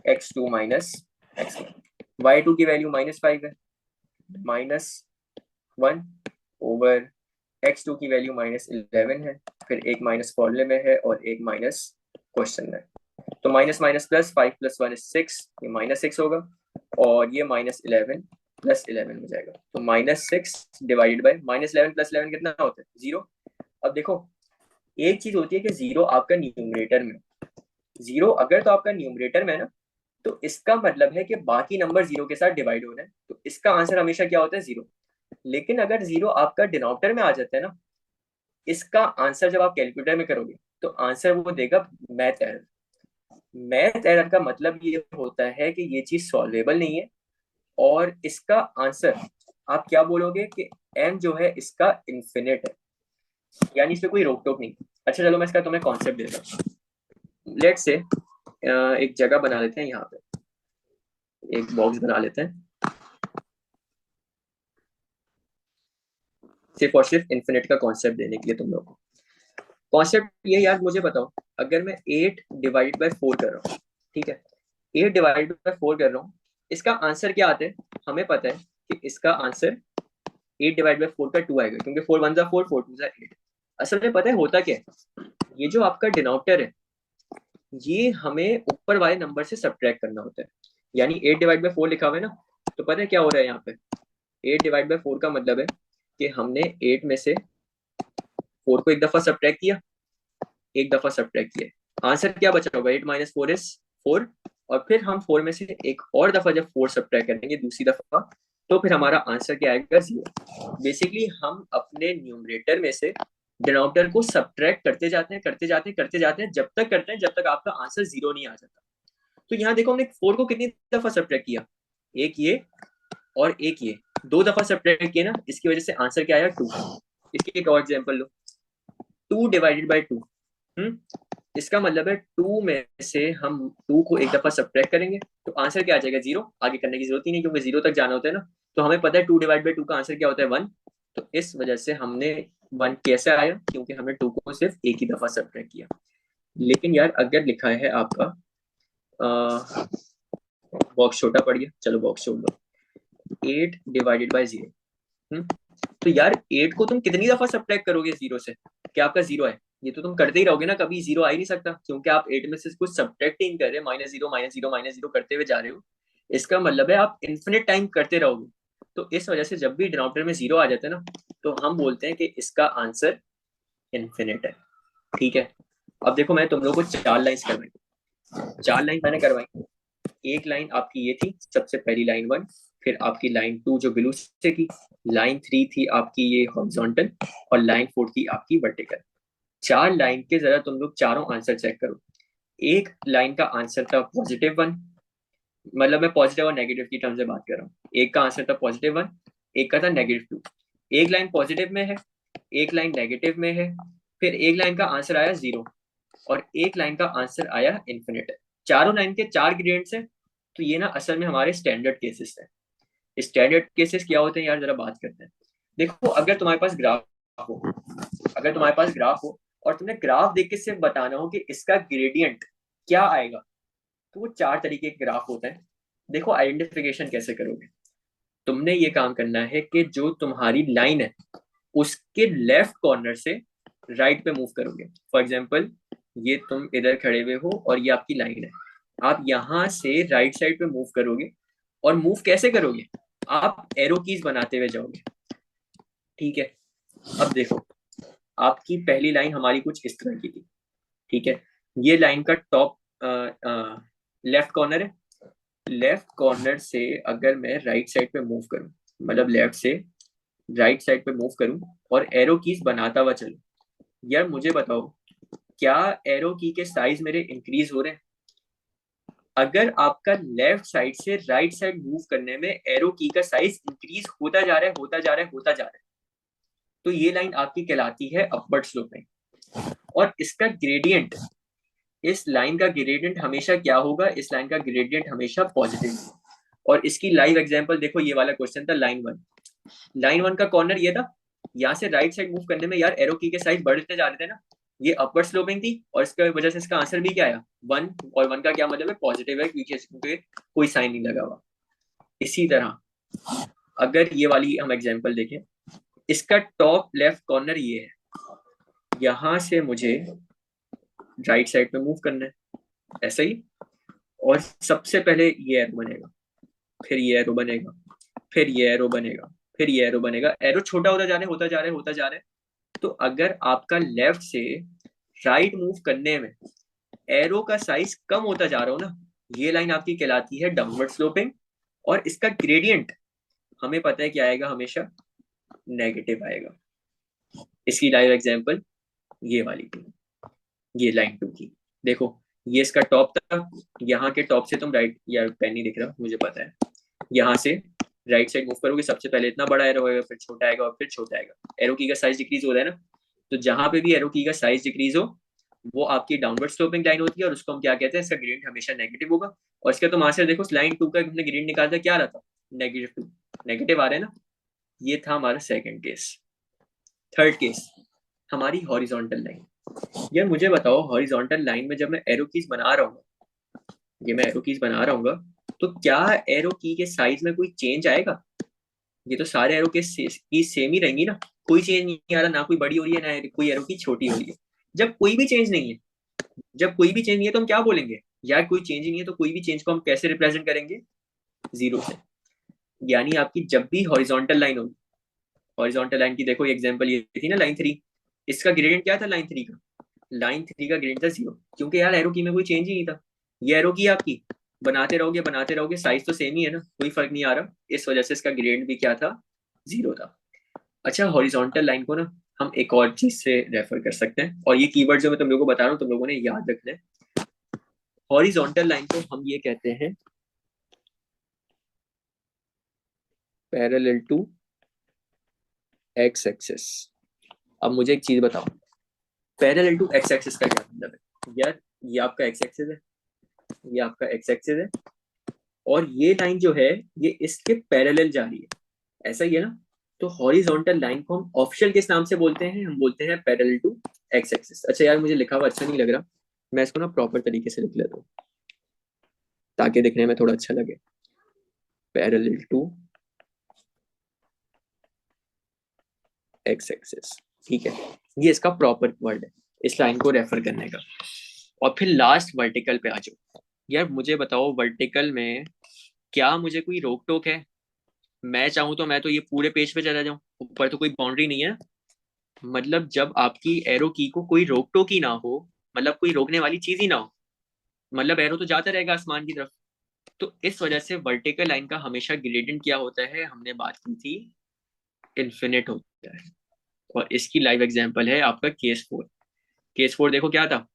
x2 minus x1। y2 की वैल्यू -5 है, -1 ओवर x2 की वैल्यू -11 है, फिर एक माइनस फॉर्मूले में है और एक माइनस क्वेश्चन में। तो माइनस माइनस प्लस, 5 + 1 = 6, ये -6 होगा, और ये -11 + 11 हो जाएगा। तो -6 डिवाइडेड बाय -11 + 11 कितना होता है 0। अब देखो एक चीज होती है कि 0 आपका न्यूमरेटर में, 0 अगर तो आपका न्यूमरेटर में है ना, तो इसका मतलब है कि बाकी नंबर 0 के साथ डिवाइड हो रहे हैं, तो इसका आंसर हमेशा क्या होता है 0। लेकिन अगर 0 आपका डिनोमिनेटर में आ जाता है ना, इसका आंसर जब आप कैलकुलेटर में करोगे तो आंसर वो देगा मैथ एरर। मैथ एरर का मतलब ये होता है कि ये चीज सॉल्वेबल नहीं है, और इसका आंसर आप क्या बोलोगे कि एन जो है इसका इन्फिनिट है, यानी इसमें कोई रोक टोक नहीं। अच्छा चलो मैं इसका तुम्हें कॉन्सेप्ट देता हूँ। लेट से एक जगह बना लेते हैं, यहाँ पे एक बॉक्स बना लेते हैं, सिर्फ और सिर्फ इन्फिनिट का कॉन्सेप्ट देने के लिए तुम लोग को। कॉन्सेप्ट ये यार, मुझे बताओ, अगर मैं 8/4 कर रहा हूँ, ठीक है, 8/4 कर रहा हूँ, इसका आंसर क्या आता है? हमें पता है कि इसका आंसर 8/4 का 2 आएगा, क्योंकि 4 1 4, 4 2 8। असल में पता है होता क्या है, ये जो आपका डिनोमिनेटर है, ये हमें ऊपर वाले नंबर से सब्ट्रैक्ट करना होता है। यानी 8/4 लिखा हुआ है ना, तो पता है क्या हो रहा है यहाँ पे? 8/4 का मतलब है कि हमने 8 में से 4 को एक दफा सब्ट्रैक्ट किया, एक दफा सब्ट्रैक्ट किया, आंसर क्या बचा होगा? 8 - 4 = 4। और फिर हम 4 में से एक और दफा जब 4 सब्ट्रैक्ट करेंगे दूसरी दफा, तो फिर हमारा आंसर क्या आएगा? 0। बेसिकली हम अपने न्यूमरेटर में से डिनोमिनेटर को सब्ट्रैक्ट करते जाते हैं, करते जाते हैं, करते जाते हैं, जब तक करते हैं जब तक आपका आंसर 0 नहीं आ जाता। तो यहाँ देखो, हमने 4 को कितनी दफा सब्ट्रैक्ट किया? एक ये और एक ये, दो दफा सब्ट्रैक्ट किया ना, इसकी वजह से आंसर क्या आया? 2। इसकी एक और एग्जांपल लो, 2/2। इसका मतलब है 2 में से हम 2 को एक दफा सब्ट्रैक्ट करेंगे, तो आंसर क्या आ जाएगा? 0। आगे करने की जरूरत ही नहीं, क्योंकि 0 तक जाना होता है ना। तो हमें पता है 2/2 का आंसर क्या होता है? 1। तो इस वजह से हमने 1 कैसे आया? क्योंकि हमने 2 को सिर्फ एक ही दफा सब्ट्रैक्ट किया। लेकिन यार अगर लिखा है आपका बॉक्स छोटा पड़ गया, चलो बॉक्स छोड़ दो, 8/0। तो यार 8 को तुम कितनी दफा सब्ट्रैक्ट करोगे 0 से? क्या आपका 0 है? ये तो तुम करते ही रहोगे ना, कभी 0 आ ही नहीं सकता, क्योंकि आप 8 में से कुछ सब्ट्रैक्ट ही नहीं कर रहे, -0 -0 -0 करते हुए जा रहे हो। इसका मतलब है आप इन्फिनिट टाइम करते रहोगे। तो इस वजह से जब भी डिनोमिनेटर में 0 आ जाता है ना, तो हम बोलते हैं कि इसका आंसर इन्फिनिट है। ठीक है, अब देखो मैं तुम लोग को 4 लाइन्स करवाई, 4 लाइन मैंने करवाई। एक लाइन आपकी ये थी, सबसे पहली लाइन 1, फिर आपकी लाइन 2 जो ब्लू से थी, लाइन 3 थी आपकी ये हॉरिजॉन्टल, और लाइन 4 थी आपकी वर्टिकल। 4 लाइन के जरा तुम लोग चारों आंसर चेक करो। एक लाइन का आंसर था +1, मतलब मैं पॉजिटिव और नेगेटिव की टर्म से बात कर रहा हूँ। एक का आंसर था +1, एक का था -2। एक लाइन पॉजिटिव में है, एक लाइन नेगेटिव में है, फिर एक लाइन का आंसर आया 0, और एक लाइन का आंसर आया इन्फिनिट है। चारों लाइन के 4 ग्रेडियंट्स हैं। तो ये ना असल में हमारे स्टैंडर्ड केसेस हैं। स्टैंडर्ड केसेस क्या होते हैं यार, जरा बात करते हैं। देखो, अगर तुम्हारे पास ग्राफ हो, अगर तुम्हारे पास ग्राफ हो और तुमने ग्राफ देख के सिर्फ बताना हो कि इसका ग्रेडियंट क्या आएगा, तो वो 4 तरीके के ग्राफ होते हैं। देखो आइडेंटिफिकेशन कैसे करोगे? तुमने ये काम करना है कि जो तुम्हारी लाइन है उसके लेफ्ट कॉर्नर से राइट पे मूव करोगे। फॉर एग्जाम्पल, ये तुम इधर खड़े हुए हो और ये आपकी लाइन है, आप यहाँ से राइट साइड पे मूव करोगे। और मूव कैसे करोगे? आप एरो कीज बनाते हुए जाओगे। ठीक है, अब देखो, आपकी पहली लाइन हमारी कुछ इस तरह की थी। ठीक है, ये लाइन का टॉप लेफ्ट कॉर्नर है। लेफ्ट कॉर्नर से अगर मैं राइट साइड पे मूव करूं, मतलब लेफ्ट से राइट साइड पे मूव करूं और एरो कीज बनाता हुआ चलूं, यार मुझे बताओ, क्या एरो की के साइज मेरे इंक्रीज हो रहे हैं? अगर आपका लेफ्ट साइड से राइट साइड मूव करने में एरो की का साइज इंक्रीज होता जा रहा है, होता जा रहा है, होता जा रहा है, तो ये लाइन आपकी कहलाती है अपवर्ड स्लोपिंग। और इसका ग्रेडियंट, इस लाइन का ग्रेडियंट हमेशा क्या होगा? इस लाइन का ग्रेडियंट हमेशा पॉजिटिव। और इसकी लाइव एग्जांपल देखो, ये वाला क्वेश्चन था लाइन 1। लाइन 1 का कॉर्नर ये था, यहाँ से राइट साइड मूव करने में यार एरो की के साइज बढ़ते जा रहे थे ना, ये अपवर्ड स्लोपिंग थी, और इसकी वजह से इसका आंसर भी क्या आया? 1। और 1 का क्या मतलब है? पॉजिटिव है, क्योंकि कोई साइन नहीं लगा हुआ। इसी तरह अगर ये वाली हम एग्जांपल देखें, इसका टॉप लेफ्ट कॉर्नर ये है, यहाँ से मुझे राइट साइड पे मूव करना है, ऐसा ही। और सबसे पहले ये एरो बनेगा, फिर ये एरो बनेगा, फिर ये एरो बनेगा, फिर ये एरो बनेगा, एरो छोटा होता जा रहा है, होता जा रहा है, होता जा रहा है। तो अगर आपका लेफ्ट से राइट मूव करने में एरो का साइज कम होता जा रहा हो ना, ये लाइन आपकी कहलाती है डाउनवर्ड स्लोपिंग। और इसका ग्रेडियंट हमें पता है क्या आएगा? हमेशा नेगेटिव आएगा। इसकी लाइव एग्जांपल ये वाली थी, ये लाइन 2 की। देखो, ये इसका टॉप था, यहाँ के टॉप से तुम राइट, या पेन नहीं दिख रहा मुझे पता है, यहाँ से राइट साइड मूव करोगे, सबसे पहले इतना बड़ा एरो होगा, फिर छोटा आएगा और फिर छोटा आएगा। एरो की का साइज डिक्रीज हो रहा है ना, तो जहां पे भी एरो की का साइज डिक्रीज हो वो आपकी डाउनवर्ड स्लोपिंग लाइन होती है, और उसको हम क्या कहते हैं, इसका ग्रेडियंट हमेशा नेगेटिव होगा। और इसका तुम आंसर देखो, लाइन 2 का हमने ग्रेडियंट निकाला था, क्या आ रहा था, -2, नेगेटिव आ रहा है ना। ये था हमारा सेकंड केस। थर्ड केस, हमारी हॉरिजॉन्टल लाइन। यार मुझे बताओ, हॉरिजॉन्टल लाइन में जब मैं एरो कीज बना रहा हूँ, ये मैं एरो कीज बना रहा हूँ, तो क्या एरो की के साइज में कोई चेंज आएगा? ये तो सारे एरो की सेम ही रहेंगी ना, कोई चेंज नहीं आ रहा, ना कोई बड़ी हो रही है ना कोई एरो की छोटी हो रही है। जब कोई भी चेंज नहीं है, जब कोई भी चेंज नहीं है तो हम क्या बोलेंगे, यार कोई चेंज नहीं है, तो कोई भी चेंज को हम कैसे रिप्रेजेंट करेंगे, जीरो से। यानी आपकी जब भी हॉरिजॉन्टल लाइन होगी, हॉरिजॉन्टल लाइन की देखो एग्जांपल ये थी ना, लाइन 3, इसका ग्रेडियंट क्या था लाइन 3 का, लाइन 3 का ग्रेडियंट था 0, क्योंकि यार एरो की में कोई चेंज ही नहीं था। ये एरो की आपकी बनाते रहोगे, साइज तो सेम ही है ना, कोई फर्क नहीं आ रहा, इस वजह से इसका ग्रेडियंट भी क्या था, 0 था। अच्छा, हॉरिजॉन्टल लाइन को ना हम एक और चीज से रेफर कर सकते हैं, और ये कीवर्ड जो मैं तुम लोगों को बता रहा हूँ तुम लोगों ने याद रखना है। हॉरिजॉन्टल लाइन को हम ये कहते हैं पैरेलल टू एक्स एक्सिस। अब मुझे एक चीज बताओ, पैरेलल टू एक्स एक्सिस का क्या मतलब है? यार ये आपका एक्स एक्सिस है, ये आपका एक्स एक्सिस है, और ये लाइन जो है ये इसके पैरेलल जा रही है, ऐसा ही है ना। तो हॉरिजॉन्टल लाइन को हम ऑफिशियल किस नाम से बोलते हैं, हम बोलते हैं पैरेलल टू एक्स एक्सिस। अच्छा यार मुझे लिखा हुआ अच्छा नहीं लग रहा, मैं इसको ना प्रॉपर तरीके से लिख लेता हूँ ताकि दिखने में थोड़ा अच्छा लगे। पैरेलल टू एक्स एक्सिस, ठीक है, ये इसका प्रॉपर वर्ड है इस लाइन को रेफर करने का। और फिर लास्ट वर्टिकल पे आ जाओ। यार मुझे बताओ, वर्टिकल में क्या मुझे कोई रोक टोक है? मैं चाहूं तो मैं तो ये पूरे पेज पे चला जाऊं, ऊपर तो कोई बाउंड्री नहीं है ना। मतलब जब आपकी एरो की को कोई रोक टोक ही ना हो, मतलब कोई रोकने वाली चीज ही ना हो, मतलब एरो तो जाता रहेगा आसमान की तरफ। तो इस वजह से वर्टिकल लाइन का हमेशा ग्रेडियंट क्या होता है, हमने बात की थी, इन्फिनिट होता है। और इसकी लाइव एग्जांपल है आपका केस 4। केस 4 देखो क्या था,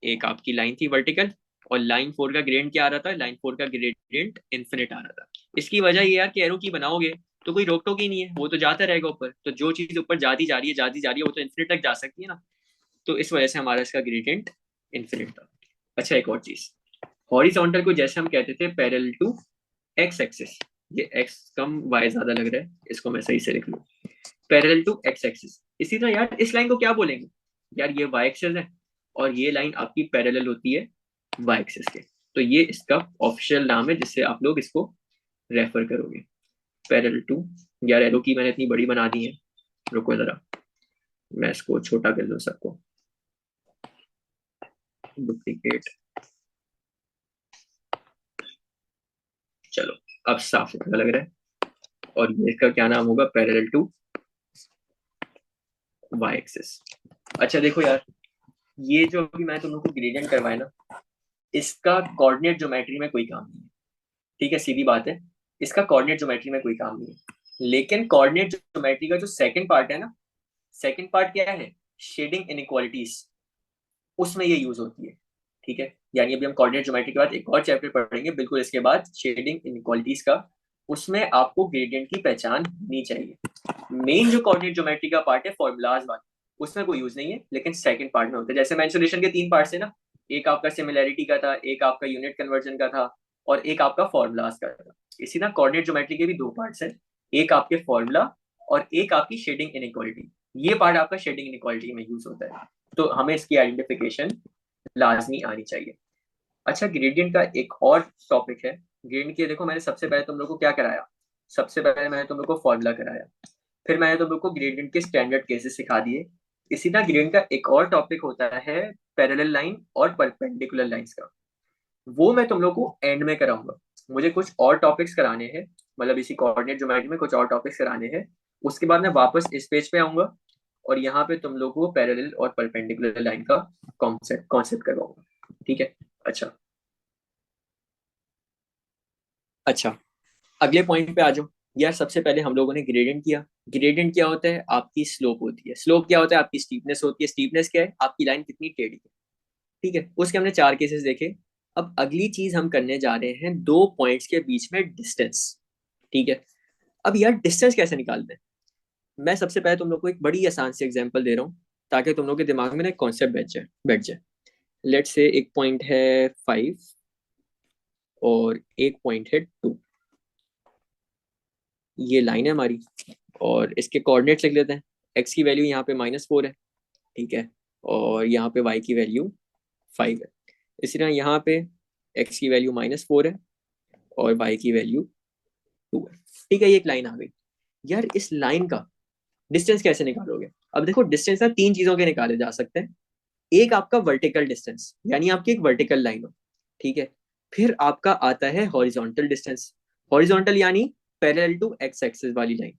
एक आपकी लाइन थी वर्टिकल, और लाइन 4 का ग्रेडियंट क्या आ रहा था, लाइन 4 का ग्रेडियंट इन्फिनिट आ रहा था। इसकी वजह ये यार कि एरो की बनाओगे तो कोई रोक टोक ही नहीं है, वो तो जाता रहेगा ऊपर, तो जो चीज ऊपर जाती जा रही है वो तो इन्फिनिट तक जा सकती है ना। तो इस वजह से हमारा इसका ग्रेडियंट इन्फिनिट था। अच्छा एक और चीज, हॉरिजॉन्टल को जैसे हम कहते थे पैरेलल टू एक्स एक्सिस, ये एक्स कम वाई ज्यादा लग रहा है, इसको मैं सही से लिख लूँ, पैरेलल टू एक्स एक्सिस। इसी तरह यार इस लाइन को क्या बोलेंगे, यार ये वाई एक्सिस है, और ये लाइन आपकी पैरेलल होती है वाई एक्सिस के। तो ये इसका ऑफिशियल नाम है जिससे आप लोग इसको रेफर करोगे, पैरेलल टू। यार एरो की मैंने इतनी बड़ी बना दी है, रुको जरा मैं इसको छोटा कर लूँ सबको, डुप्लीकेट, चलो अब साफ सुथरा लग रहा है। और ये इसका क्या नाम होगा, पैरेलल टू वाई एक्सिस। अच्छा देखो यार, ये जो अभी मैं तुम लोग को ग्रेडियंट करवाया ना, इसका कोऑर्डिनेट ज्योमेट्री में कोई काम नहीं है, ठीक है, सीधी बात है, इसका कोऑर्डिनेट ज्योमेट्री में कोई काम नहीं है। लेकिन कोऑर्डिनेट ज्योमेट्री का जो सेकंड पार्ट है ना, सेकंड पार्ट क्या है, शेडिंग इनइक्वालिटीज, उसमें ये यूज होती है, ठीक है। यानी अभी हम कोऑर्डिनेट ज्योमेट्री के बाद एक और चैप्टर पढ़ेंगे बिल्कुल इसके बाद, शेडिंग इनइक्वालिटीज का, उसमें आपको ग्रेडियंट की पहचान होनी चाहिए। मेन जो कोऑर्डिनेट ज्योमेट्री का पार्ट है फॉर्मूलाज वाला, उसमें कोई यूज नहीं है, लेकिन सेकंड पार्ट में होता है। जैसे मेंसुरेशन के 3 पार्ट्स है ना, एक आपका सिमिलैरिटी का था, एक आपका यूनिट कन्वर्जन का था, और एक आपका फॉर्मूलाज का था। इसी ना कोऑर्डिनेट ज्योमेट्री के भी 2 पार्ट्स है, एक आपके फॉर्मूला और एक आपकी शेडिंग इनइक्वालिटी। ये पार्ट आपका शेडिंग इनइक्वालिटी में यूज होता है, तो हमें इसकी आइडेंटिफिकेशन लाजमी आनी चाहिए। अच्छा, ग्रेडियंट का एक और टॉपिक है। ग्रेडियंट के देखो, मैंने सबसे पहले तुम लोग को क्या कराया, सबसे पहले मैंने तुम लोग को फॉर्मूला कराया, फिर मैंने तुम लोग को ग्रेडियंट के स्टैंडर्ड केसेस सिखा दिए। इसी तरह ग्रेडियंट का एक और टॉपिक होता है पैरेलल लाइन और परपेंडिकुलर लाइंस का, वो मैं तुम लोग को एंड में कराऊंगा। मुझे कुछ और टॉपिक्स कराने हैं, मतलब इसी कोऑर्डिनेट ज्योमेट्री में कुछ और टॉपिक्स कराने हैं, उसके बाद मैं वापस इस पेज पे आऊंगा, और यहाँ पे तुम लोग को पैरेलल और परपेंडिकुलर लाइन का कॉन्सेप्ट कॉन्सेप्ट करवाऊंगा, ठीक है। अच्छा, अच्छा अगले पॉइंट पे आ जाओ। यार सबसे पहले हम लोगों ने ग्रेडियंट किया। ग्रेडियंट क्या होता है, आपकी स्लोप होती है। स्लोप क्या होता है, आपकी स्टीपनेस होती है। स्टीपनेस क्या है, आपकी लाइन कितनी टेढ़ी है। ठीक है, उसके हमने 4 केसेस देखे। अब अगली चीज हम करने जा रहे हैं 2 पॉइंट्स के बीच में डिस्टेंस। ठीक है, अब यार डिस्टेंस कैसे निकालते हैं? मैं सबसे पहले तुम लोग को एक बड़ी आसान सी एग्जांपल दे रहा हूँ, ताकि तुम लोग के दिमाग में ना एक कॉन्सेप्ट बैठ जाए। लेट्स से एक पॉइंट है 5 और एक पॉइंट है 2। ये लाइन है हमारी, और इसके कोऑर्डिनेट्स लिख लेते हैं। एक्स की वैल्यू यहाँ पे -4 है, ठीक है, और यहाँ पे वाई की वैल्यू 5 है। इसी तरह यहाँ पे एक्स की वैल्यू -4 है और वाई की वैल्यू 2 है। ठीक है, ये एक लाइन आ गई। यार इस लाइन का डिस्टेंस कैसे निकालोगे? अब देखो, डिस्टेंस ना 3 चीजों के निकाले जा सकते हैं। एक आपका वर्टिकल डिस्टेंस, यानी आपकी एक वर्टिकल लाइन हो, ठीक है। फिर आपका आता है हॉरिजॉन्टल डिस्टेंस, हॉरिजॉन्टल यानी पैरेलल टू एक्स एक्सिस वाली लाइन।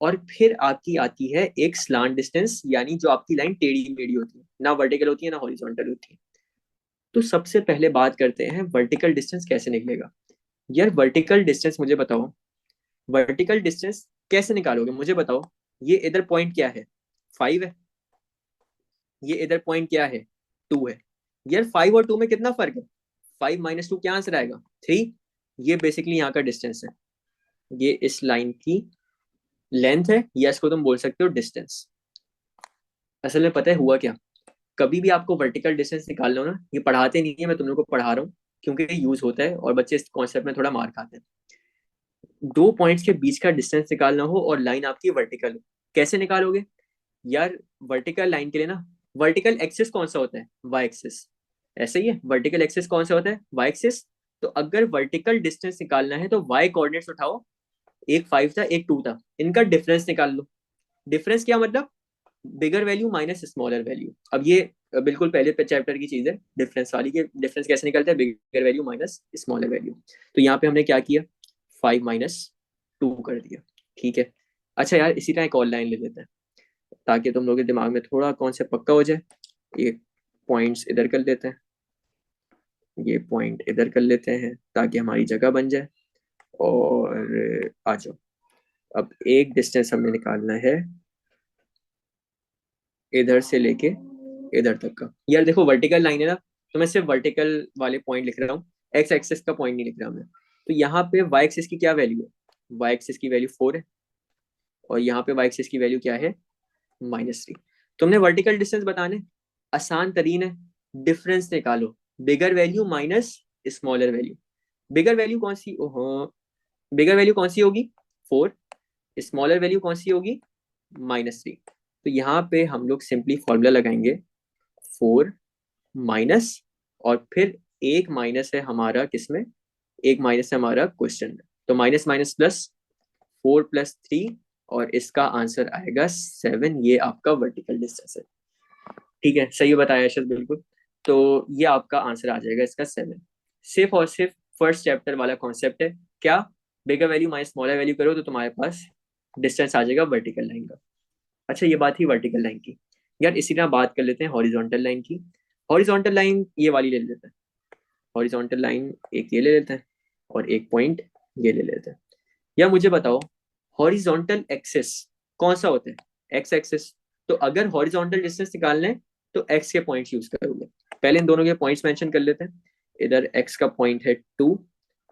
और फिर आपकी आती है एक स्लांट डिस्टेंस, यानी जो आपकी लाइन टेढ़ी मेढ़ी होती है, ना वर्टिकल होती है ना हॉरिजॉन्टल होती है। तो सबसे पहले बात करते हैं वर्टिकल डिस्टेंस कैसे निकलेगा। यार वर्टिकल डिस्टेंस मुझे बताओ, वर्टिकल डिस्टेंस कैसे निकालोगे मुझे बताओ। ये इधर पॉइंट क्या है? 5 है। ये इधर पॉइंट क्या है? 2 है। यार 5 और 2 में कितना फर्क है? 5 - 2 क्या आंसर आएगा? 3। ये बेसिकली यहाँ का डिस्टेंस है। ये इस लाइन की लेंथ है, या इसको तुम बोल सकते हो डिस्टेंस। असल में पता है हुआ क्या, कभी भी आपको वर्टिकल डिस्टेंस निकालना हो ना, ये पढ़ाते नहीं है, मैं तुम लोग को पढ़ा रहा हूँ, क्योंकि ये यूज होता है और बच्चे इस कॉन्सेप्ट में थोड़ा मार खाते हैं। 2 पॉइंट्स के बीच का डिस्टेंस निकालना हो और लाइन आपकी वर्टिकल हो, कैसे निकालोगे? यार वर्टिकल लाइन के लिए ना, वर्टिकल एक्सिस कौन सा होता है? Y axis. ऐसे ही है, वर्टिकल एक्सिस कौन सा होता है? Y axis. तो अगर वर्टिकल डिस्टेंस निकालना है तो वाई कोऑर्डिनेट्स उठाओ, एक 5 था एक 2 था, इनका डिफरेंस निकाल लो। डिफरेंस क्या मतलब? बिगर वैल्यू माइनस स्मॉलर वैल्यू। अब ये बिल्कुल पहले चैप्टर की चीज है, डिफरेंस वाली के डिफरेंस कैसे निकलता है, बिगर वैल्यू माइनस स्मॉलर वैल्यू। तो यहाँ पे हमने क्या किया, 5 - 2 कर दिया। ठीक है, अच्छा यार इसी तरह एक और लाइन ले लेते हैं, ताकि तुम लोगों के दिमाग में थोड़ा कॉन्सेप्ट पक्का हो जाए। ये पॉइंट्स इधर कर लेते हैं, ये पॉइंट इधर कर लेते हैं, ताकि हमारी जगह बन जाए। और आ जाओ, अब एक डिस्टेंस हमने निकालना है इधर से लेके इधर तक का। यार देखो वर्टिकल लाइन है ना, तो मैं सिर्फ वर्टिकल वाले पॉइंट लिख रहा हूँ, एक्स एक्सिस का पॉइंट नहीं लिख रहा मैं। तो यहाँ पे वाई एक्सिस की क्या वैल्यू है? वाई एक्सिस की वैल्यू 4 है, और यहाँ पे वाई एक्सिस की वैल्यू क्या है? -3। तुमने वर्टिकल डिस्टेंस बताने, आसान तरीन है, डिफरेंस निकालो, बिगर वैल्यू माइनस स्मॉलर वैल्यू। बिगर वैल्यू कौन सी? ओहो, बिगर वैल्यू कौन सी होगी? 4। स्मॉलर वैल्यू कौन सी होगी? -3। तो यहाँ पे हम लोग सिंपली फॉर्मूला लगाएंगे, 4 माइनस, और फिर एक माइनस है हमारा किसमें? एक माइनस है हमारा क्वेश्चन में। तो माइनस माइनस प्लस, 4 + 3, और इसका आंसर आएगा 7। ये आपका वर्टिकल डिस्टेंस है। ठीक है, सही बताया अर्शद, बिल्कुल। तो ये आपका आंसर आ जाएगा इसका 7। सिर्फ और सिर्फ फर्स्ट चैप्टर वाला कॉन्सेप्ट है क्या, बिगर वैल्यू माइनस स्मॉलर वैल्यू करो तो तुम्हारे पास डिस्टेंस आ जाएगा वर्टिकल लाइन का। अच्छा, ये बात ही वर्टिकल लाइन की। यार इसी तरह बात कर लेते हैं हॉरिजॉन्टल लाइन की। हॉरिजॉन्टल लाइन ये वाली ले लेते हैं, हॉरिजॉन्टल लाइन एक ये ले लेते हैं, और एक पॉइंट ये ले लेते हैं। या मुझे बताओ, हॉरिजॉन्टल एक्सिस कौन सा होता है? X axis. तो अगर हॉरिजॉन्टल डिस्टेंस निकालना है तो एक्स के पॉइंट्स यूज करोगे। पहले इन दोनों के पॉइंट्स मेंशन कर लेते हैं। इधर एक्स का पॉइंट है 2,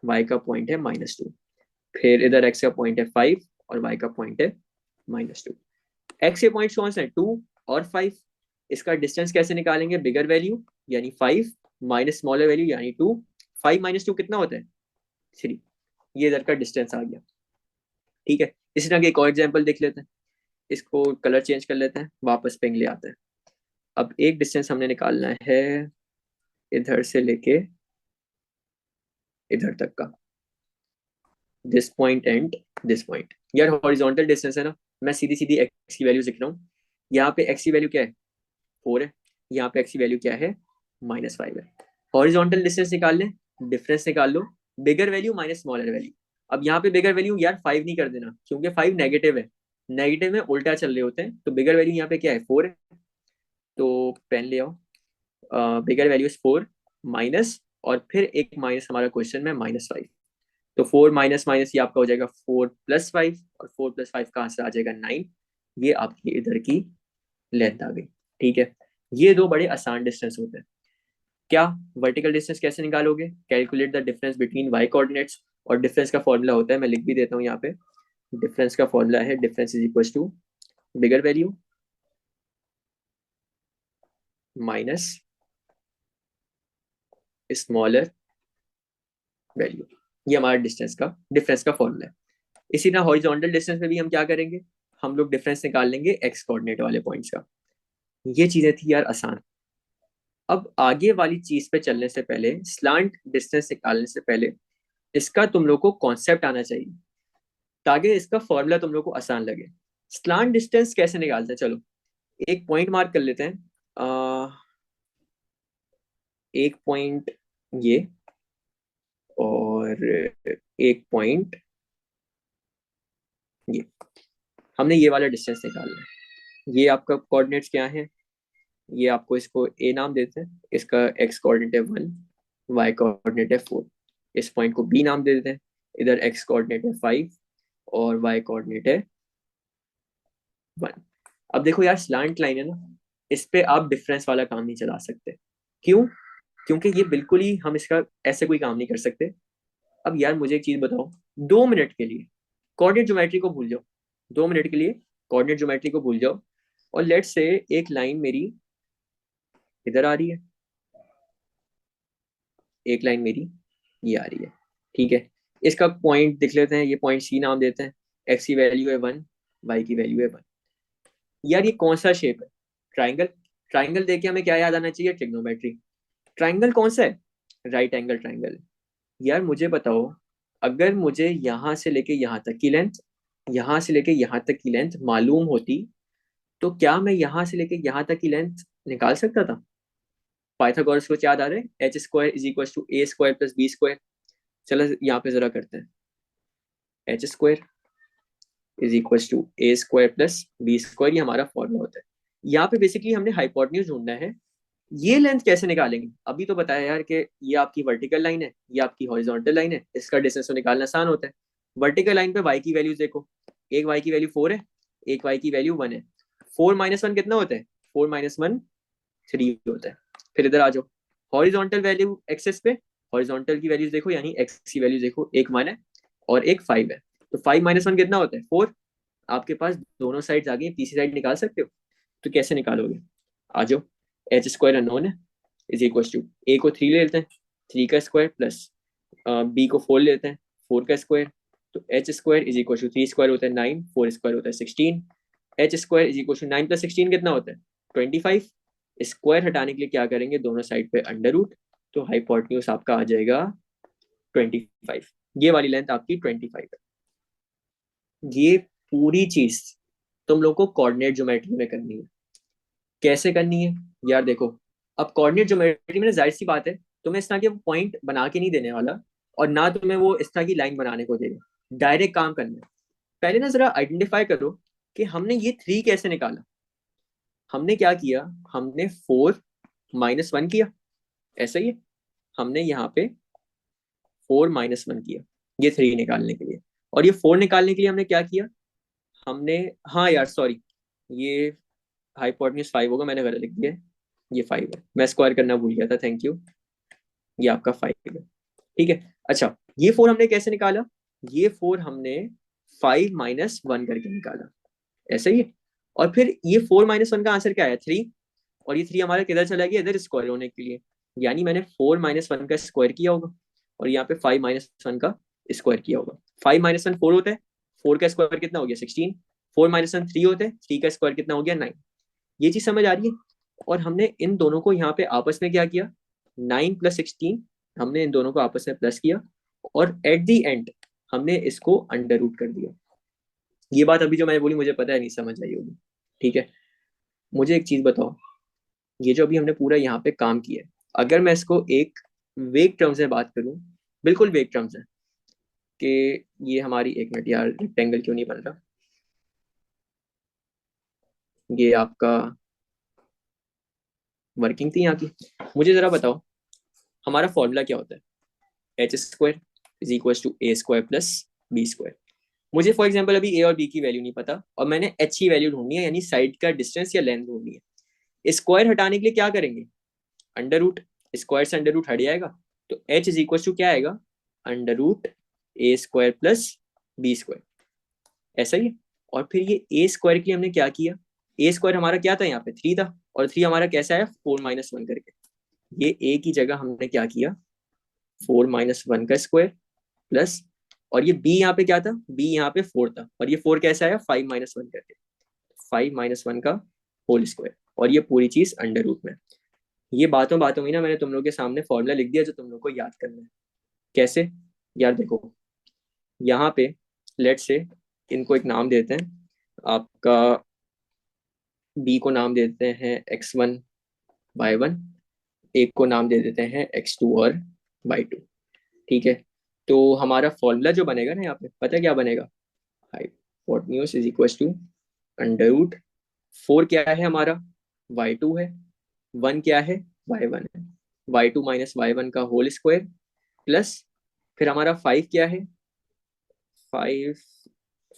वाई का पॉइंट है -2। फिर इधर एक्स का पॉइंट है 5 और वाई का पॉइंट है -2। एक्स के पॉइंट्स कौन से हैं? 2 और 5। इसका डिस्टेंस कैसे निकालेंगे? बिगर वैल्यू यानी 5 माइनस स्मॉलर वैल्यू यानी 2। 5 - 2 कितना होता है? 3। ये इधर का डिस्टेंस आ गया। ठीक है, इसी तरह के एक और एग्जाम्पल देख लेते हैं। इसको कलर चेंज कर लेते हैं, वापस पेंग ले आते हैं। अब एक डिस्टेंस हमने निकालना है इधर से लेके इधर तक का, this point and this point. यार हॉरिजॉन्टल डिस्टेंस है ना, मैं सीधी सीधी एक्स की वैल्यू लिख रहा हूँ। यहाँ पे एक्स की वैल्यू क्या है? 4 है। यहाँ पे एक्स की वैल्यू क्या है? -5 है। हॉरिजॉन्टल डिस्टेंस निकाल लें, डिफरेंस निकाल लो, बिगर वैल्यू माइनस स्मॉलर वैल्यू। अब यहाँ पे बिगर वैल्यू यार 5 नहीं कर देना, क्योंकि 5 नेगेटिव है, नेगेटिव में उल्टा चल रहे होते हैं। तो बिगर वैल्यू यहाँ पे क्या है? 4 है। तो पेन ले आओ, बिगर वैल्यू इज 4 माइनस, और फिर एक माइनस हमारा क्वेश्चन में -5। तो 4 माइनस माइनस ये आपका हो जाएगा 4 + 5, और 4 + 5 का आंसर आ जाएगा 9। ये आपकी इधर की लेंथ आ गई। ठीक है, ये दो बड़े आसान डिस्टेंस होते हैं। क्या वर्टिकल डिस्टेंस कैसे निकालोगे? Calculate the difference between Y coordinates, और डिफरेंस का फॉर्मूला होता है, मैं लिख भी देता हूँ यहाँ पे। डिफरेंस का फॉर्मूला है, difference is equal to bigger value minus smaller value. ये हमारा डिफरेंस का फॉर्मूला है। इसी तरह हॉरिजॉन्टल डिस्टेंस में भी हम क्या करेंगे, हम लोग डिफरेंस निकाल लेंगे एक्स कोऑर्डिनेट वाले पॉइंट्स का। ये चीजें थी यार आसान। अब आगे वाली चीज पे चलने से पहले, स्लांट डिस्टेंस निकालने से पहले, इसका तुम लोग को कॉन्सेप्ट आना चाहिए, ताकि इसका फॉर्मूला तुम लोग को आसान लगे। स्लांट डिस्टेंस कैसे निकालते हैं, चलो एक पॉइंट मार्क कर लेते हैं। एक पॉइंट ये, और एक पॉइंट ये। हमने ये वाला डिस्टेंस निकालना है। ये आपका कोऑर्डिनेट्स क्या है, ये आपको इसको ए नाम देते हैं, इसका एक्स कोऑर्डिनेट है 1, वाई कोऑर्डिनेट है 4। इस पॉइंट को बी नाम दे देते हैं, इधर एक्स कोऑर्डिनेट है 5 और वाई कोऑर्डिनेट है 1। अब देखो यार, स्लांट लाइन है ना, इस पे आप डिफरेंस वाला काम नहीं चला सकते। क्यों? क्योंकि ये बिल्कुल ही हम इसका ऐसे कोई काम नहीं कर सकते। अब यार मुझे एक चीज बताओ, 2 मिनट के लिए कोऑर्डिनेट ज्योमेट्री को भूल जाओ, 2 मिनट के लिए कोऑर्डिनेट ज्योमेट्री को भूल जाओ, और लेट से एक लाइन मेरी इधर आ रही है, एक लाइन मेरी ये आ रही है, ठीक है। इसका पॉइंट देख लेते हैं, ये पॉइंट सी नाम देते हैं, एक्स की वैल्यू है 1, वाई की वैल्यू है 1। यार ये कौन सा शेप है? ट्राइंगल। ट्राइंगल देख के हमें क्या याद आना चाहिए? ट्रिग्नोमेट्री। ट्राइंगल कौन सा है? Right angle triangle. यार मुझे बताओ, अगर मुझे यहां से लेके यहां तक की लेंथ, यहां से लेके यहां तक की लेंथ मालूम होती, तो क्या मैं यहां से लेके यहां तक की लेंथ निकाल सकता था? पाइथागोरस को याद आ रहा है, H square is equal to A square plus B square. चलो यहाँ पे जरा करते हैं, H square is equal to A square plus B square, ये हमारा फॉर्मूला होता है। यहाँ पे बेसिकली हमने हाइपोटेन्यूज ढूंढना है। ये लेंथ कैसे निकालेंगे? अभी तो बताया यार कि ये आपकी वर्टिकल लाइन है, ये आपकी हॉरिजॉन्टल लाइन है, इसका डिस्टेंस तो निकालना आसान होता है। वर्टिकल लाइन पे वाई की वैल्यूज देखो, एक वाई की वैल्यू 4 है, एक वाई की वैल्यू 1 है। 4 - 1 कितना होता है? 4 - 1 3 होता है। फिर इधर आ जाओ, हॉरिजॉन्टल वैल्यू एक्सेस पे, हॉरिजॉन्टल की वैल्यूज देखो, यानी एक्स की वैल्यू देखो, एक 1 है और एक 5 है। तो 5 - 1 कितना होता है? 4। आपके पास दोनों साइड आ गई, तीसरी साइड निकाल सकते हो। तो कैसे निकालोगे? आ जाओ, एच स्क्वायर अननोन है, इज इक्वल टू ए को 3 ले लेते हैं, 3 का स्क्वायर प्लस बी को 4 लेते हैं, 4 का स्क्वायर। तो H square is equal to 3 square होता है 9, 4 स्क्वायर होता है 16। H square is equal to 9 + 16 कितना होता है? 25। स्क्वायर हटाने के लिए क्या करेंगे, दोनों साइड पे अंडर रूट, तो हाइपोटेन्यूज आपका आ जाएगा 25। ये वाली लेंथ आपकी 25 है। ये पूरी चीज तुम लोग को कोऑर्डिनेट ज्योमेट्री में करनी है। कैसे करनी है? यार देखो, अब कोऑर्डिनेट ज्योमेट्री में जाहिर सी बात है, तुम्हें इस तरह के पॉइंट बना के नहीं देने वाला, और ना तुम्हें वो इस तरह की लाइन बनाने को देगा, डायरेक्ट काम करना है। पहले ना जरा आइडेंटिफाई करो कि हमने ये 3 कैसे निकाला। हमने क्या किया, हमने 4 - 1 किया, ऐसा ही है। हमने यहाँ पे 4 - 1 किया, ये 3 निकालने के लिए। और ये 4 निकालने के लिए हमने क्या किया, हमने, हाँ यार सॉरी, ये हाइपोटेन्यूज 5 होगा, मैंने गलत लिख दिया है, ये 5 है, मैं स्क्वायर करना भूल गया था, थैंक यू। ये आपका 5 है, ठीक है। अच्छा, ये 4 हमने कैसे निकाला? ये 4 हमने 5 - 1 करके निकाला, ऐसा ही है। और फिर ये 4 - 1 का आंसर क्या आया? 3। और ये 3 हमारा किधर चला गया? इधर स्क्वायर होने के लिए, यानी मैंने 4 - 1 का स्क्वायर किया होगा, और यहाँ पे 5 - 1 का स्क्वायर किया होगा। 5 - 1 4 होता है, 4 का स्क्वायर कितना हो गया? 16। 4 - 1 3 होता है, 3 का स्क्वायर कितना हो गया? 9। ये चीज समझ आ रही है? और हमने इन दोनों को यहाँ पे आपस में क्या किया, 9 + 16, हमने इन दोनों को आपस में प्लस किया, और एट दी एंड हमने इसको अंडर रूट कर दिया। ये बात अभी जो मैंने बोली, मुझे पता है नहीं समझ आई होगी, ठीक है। मुझे एक चीज बताओ, ये जो अभी हमने पूरा यहाँ पे काम किया है, अगर मैं इसको एक वेग टर्म्स में बात करूं, बिल्कुल वेग टर्म्स है, कि ये हमारी, एक मिनट यार, रेक्टेंगल क्यों नहीं बन रहा, ये आपका वर्किंग थी यहाँ की। मुझे जरा बताओ, हमारा फॉर्मूला क्या होता है? H square is equal to A square plus B square. मुझे फॉर एग्जाम्पल अभी ए और बी की वैल्यू नहीं पता, और मैंने एच की वैल्यू ढूंढनी है, यानी साइड का डिस्टेंस या लेंथ ढूंढनी है। स्क्वायर हटाने के लिए क्या करेंगे? Under root. स्क्वायर से अंडर रूट हट जाएगा, तो h इज इक्वल टू क्या आएगा, under root A square plus B square, ऐसा ही है। और फिर ये ए स्क्वायर के लिए हमने क्या किया, ए स्क्वायर हमारा क्या था, यहाँ पे 3 था, और 3 हमारा कैसा है 4 - 1 करके, ये ए की जगह हमने क्या किया 4 - 1 का स्क्वायर प्लस, और ये बी यहाँ पे क्या था, बी यहाँ पे 4 था, और ये 4 कैसा है 5 - 1 करके, 5 - 1 का होल स्क्वायर, और ये पूरी चीज अंडर रूट में। ये बातों बातों में ना मैंने तुम लोग के सामने फॉर्मूला लिख दिया जो तुम लोग को याद करना है। कैसे यार, देखो यहाँ पे लेट से इनको एक नाम देते हैं, आपका बी को नाम देते हैं x1 y1, एक को नाम दे देते हैं x2 और y2, ठीक है। तो हमारा फॉर्मूला जो बनेगा ना यहाँ पे पता है क्या बनेगा, hypotenuse is equal to under root 4 क्या है हमारा y2 है, 1 क्या है y1 है, y2 - y1 का होल स्क्वायर प्लस, फिर हमारा 5 क्या है, 5,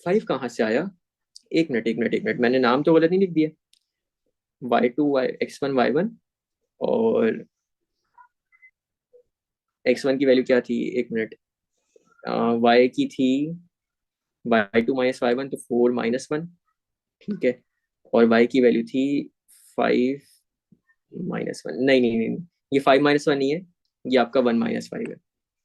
5 कहाँ से आया, एक मिनट मैंने नाम तो गलत नहीं लिख दिया, x1 y1, और x1 की वैल्यू क्या थी, एक मिनट, y की थी y2 - y1 तो 4 - 1, ठीक है, और y की वैल्यू थी 5 - 1, नहीं नहीं नहीं, ये 5 - 1 नहीं है, ये आपका 1 - 5 है,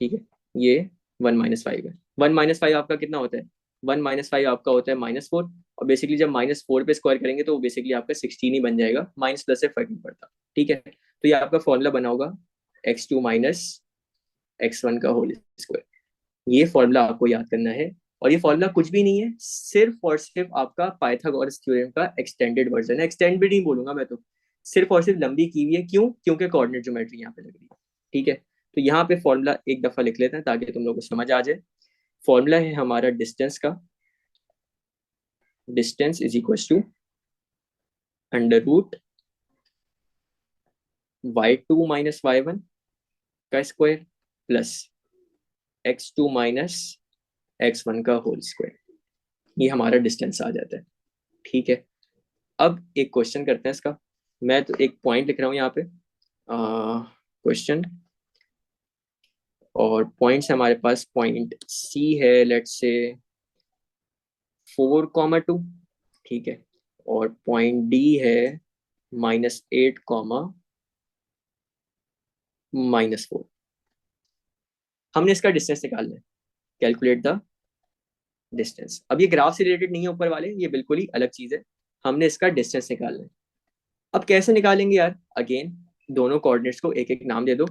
ठीक है, ये 1 - 5 है। 1 - 5 आपका कितना होता है, 1 - 5 आपका होता है -4, और बेसिकली जब -4 पे स्क्वायर करेंगे तो बेसिकली आपका 16 ही बन जाएगा, माइनस प्लस से फर्क नहीं पड़ता, ठीक है। तो ये आपका फॉर्मूला बना होगा x2 - x1 का होल स्क्वायर, ये फॉर्मूला आपको याद करना है। और ये फॉर्मूला कुछ भी नहीं है, सिर्फ और सिर्फ आपका पाइथागोरस थ्योरम का एक्सटेंडेड वर्जन है, एक्सटेंड भी नहीं बोलूंगा मैं तो, सिर्फ और सिर्फ लंबी की हुई है, क्यों, क्योंकि कोऑर्डिनेट ज्योमेट्री यहाँ पे लग रही है, ठीक है। तो यहाँ पे फॉर्मूला एक दफा लिख लेते हैं ताकि तुम लोगों को समझ आ जाए। फॉर्मूला है हमारा डिस्टेंस का, distance is equal to under root y2 - y1 का स्क्वायर प्लस x2 - x1 का होल स्क्वायर, ये हमारा डिस्टेंस आ जाता है, ठीक है। अब एक क्वेश्चन करते हैं इसका, मैं तो एक पॉइंट लिख रहा हूँ यहाँ पे क्वेश्चन, और पॉइंट्स हमारे पास पॉइंट सी है लेट्स से 4, 2, ठीक है, और पॉइंट डी है -8, -4। हमने इसका डिस्टेंस निकालना है, कैलकुलेट द डिस्टेंस। अब ये ग्राफ से रिलेटेड नहीं है ऊपर वाले, ये बिल्कुल ही अलग चीज है, हमने इसका डिस्टेंस निकालना है। अब कैसे निकालेंगे यार, अगेन दोनों कोऑर्डिनेट्स को एक एक नाम दे दो,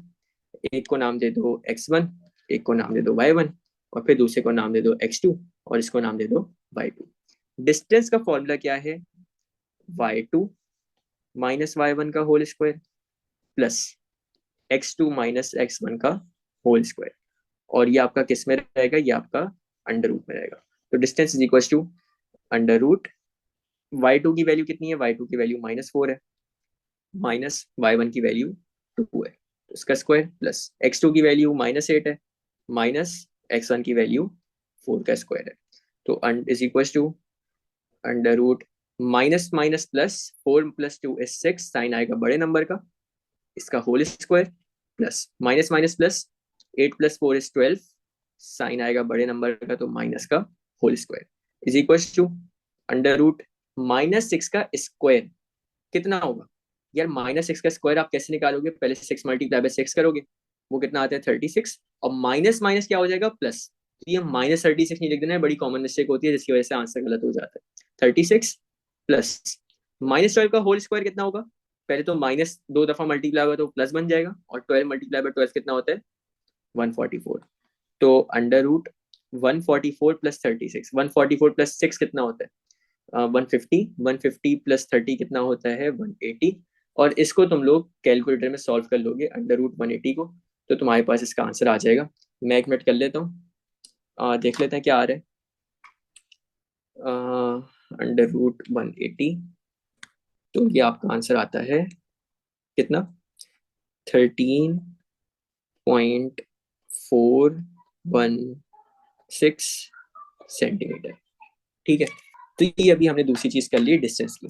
एक को नाम दे दो x1, एक को नाम दे दो y1, और फिर दूसरे को नाम दे दो x2, और इसको नाम दे दो y2। डिस्टेंस का फॉर्मूला क्या है, y2 - y1 का whole square plus x2 - x1 का होल स्क्वायर, और ये आपका किस में रहेगा, ये आपका अंडर रूट में रहेगा। तो distance is equal to under root y2 की वैल्यू कितनी है, y2 की वैल्यू -4 है, माइनस y1 की वैल्यू 2 है, तो इसका स्क्वायर प्लस x2 की वैल्यू -8 है, माइनस x1 की वैल्यू 4 का स्क्वायर है, तो is equal to under root minus minus plus 4 + 2 = 6, sign आएगा बड़े नंबर का, इसका whole square plus minus minus plus 8 + 4 = 12, sign आएगा बड़े नंबर का तो माइनस का whole square, is equal to under root -6 का स्क्वायर कितना होगा यार, -6 का स्क्वायर आप कैसे निकालोगे, पहले 6 × 6 करोगे, वो कितना आता है 36, और माइनस माइनस क्या हो जाएगा प्लस, तो ये -36 नहीं लिख देना है, बड़ी कॉमन मिस्टेक होती है जिसकी वजह से आंसर गलत हो जाता है। 36 प्लस -12 का होल स्क्वायर कितना होगा, पहले तो माइनस 2 दफा मल्टीप्लाई होगा तो प्लस बन जाएगा, और 12 × 12 कितना होता है 144, तो अंडर रूट 144 + 36, 144 + 6 कितना होता है 150, 150 + 30 कितना होता है 180, और इसको तुम लोग कैलकुलेटर में सॉल्व कर लोगे अंडर रूट 180 को, तो तुम्हारे पास इसका आंसर आ जाएगा। मैं एक मिनट कर लेता हूँ, देख लेते हैं क्या आ रहा है, अंडर रूट 180, तो ये आपका आंसर आता है कितना 13.416 सेंटीमीटर, ठीक है। तो ये अभी हमने दूसरी चीज कर ली डिस्टेंस की।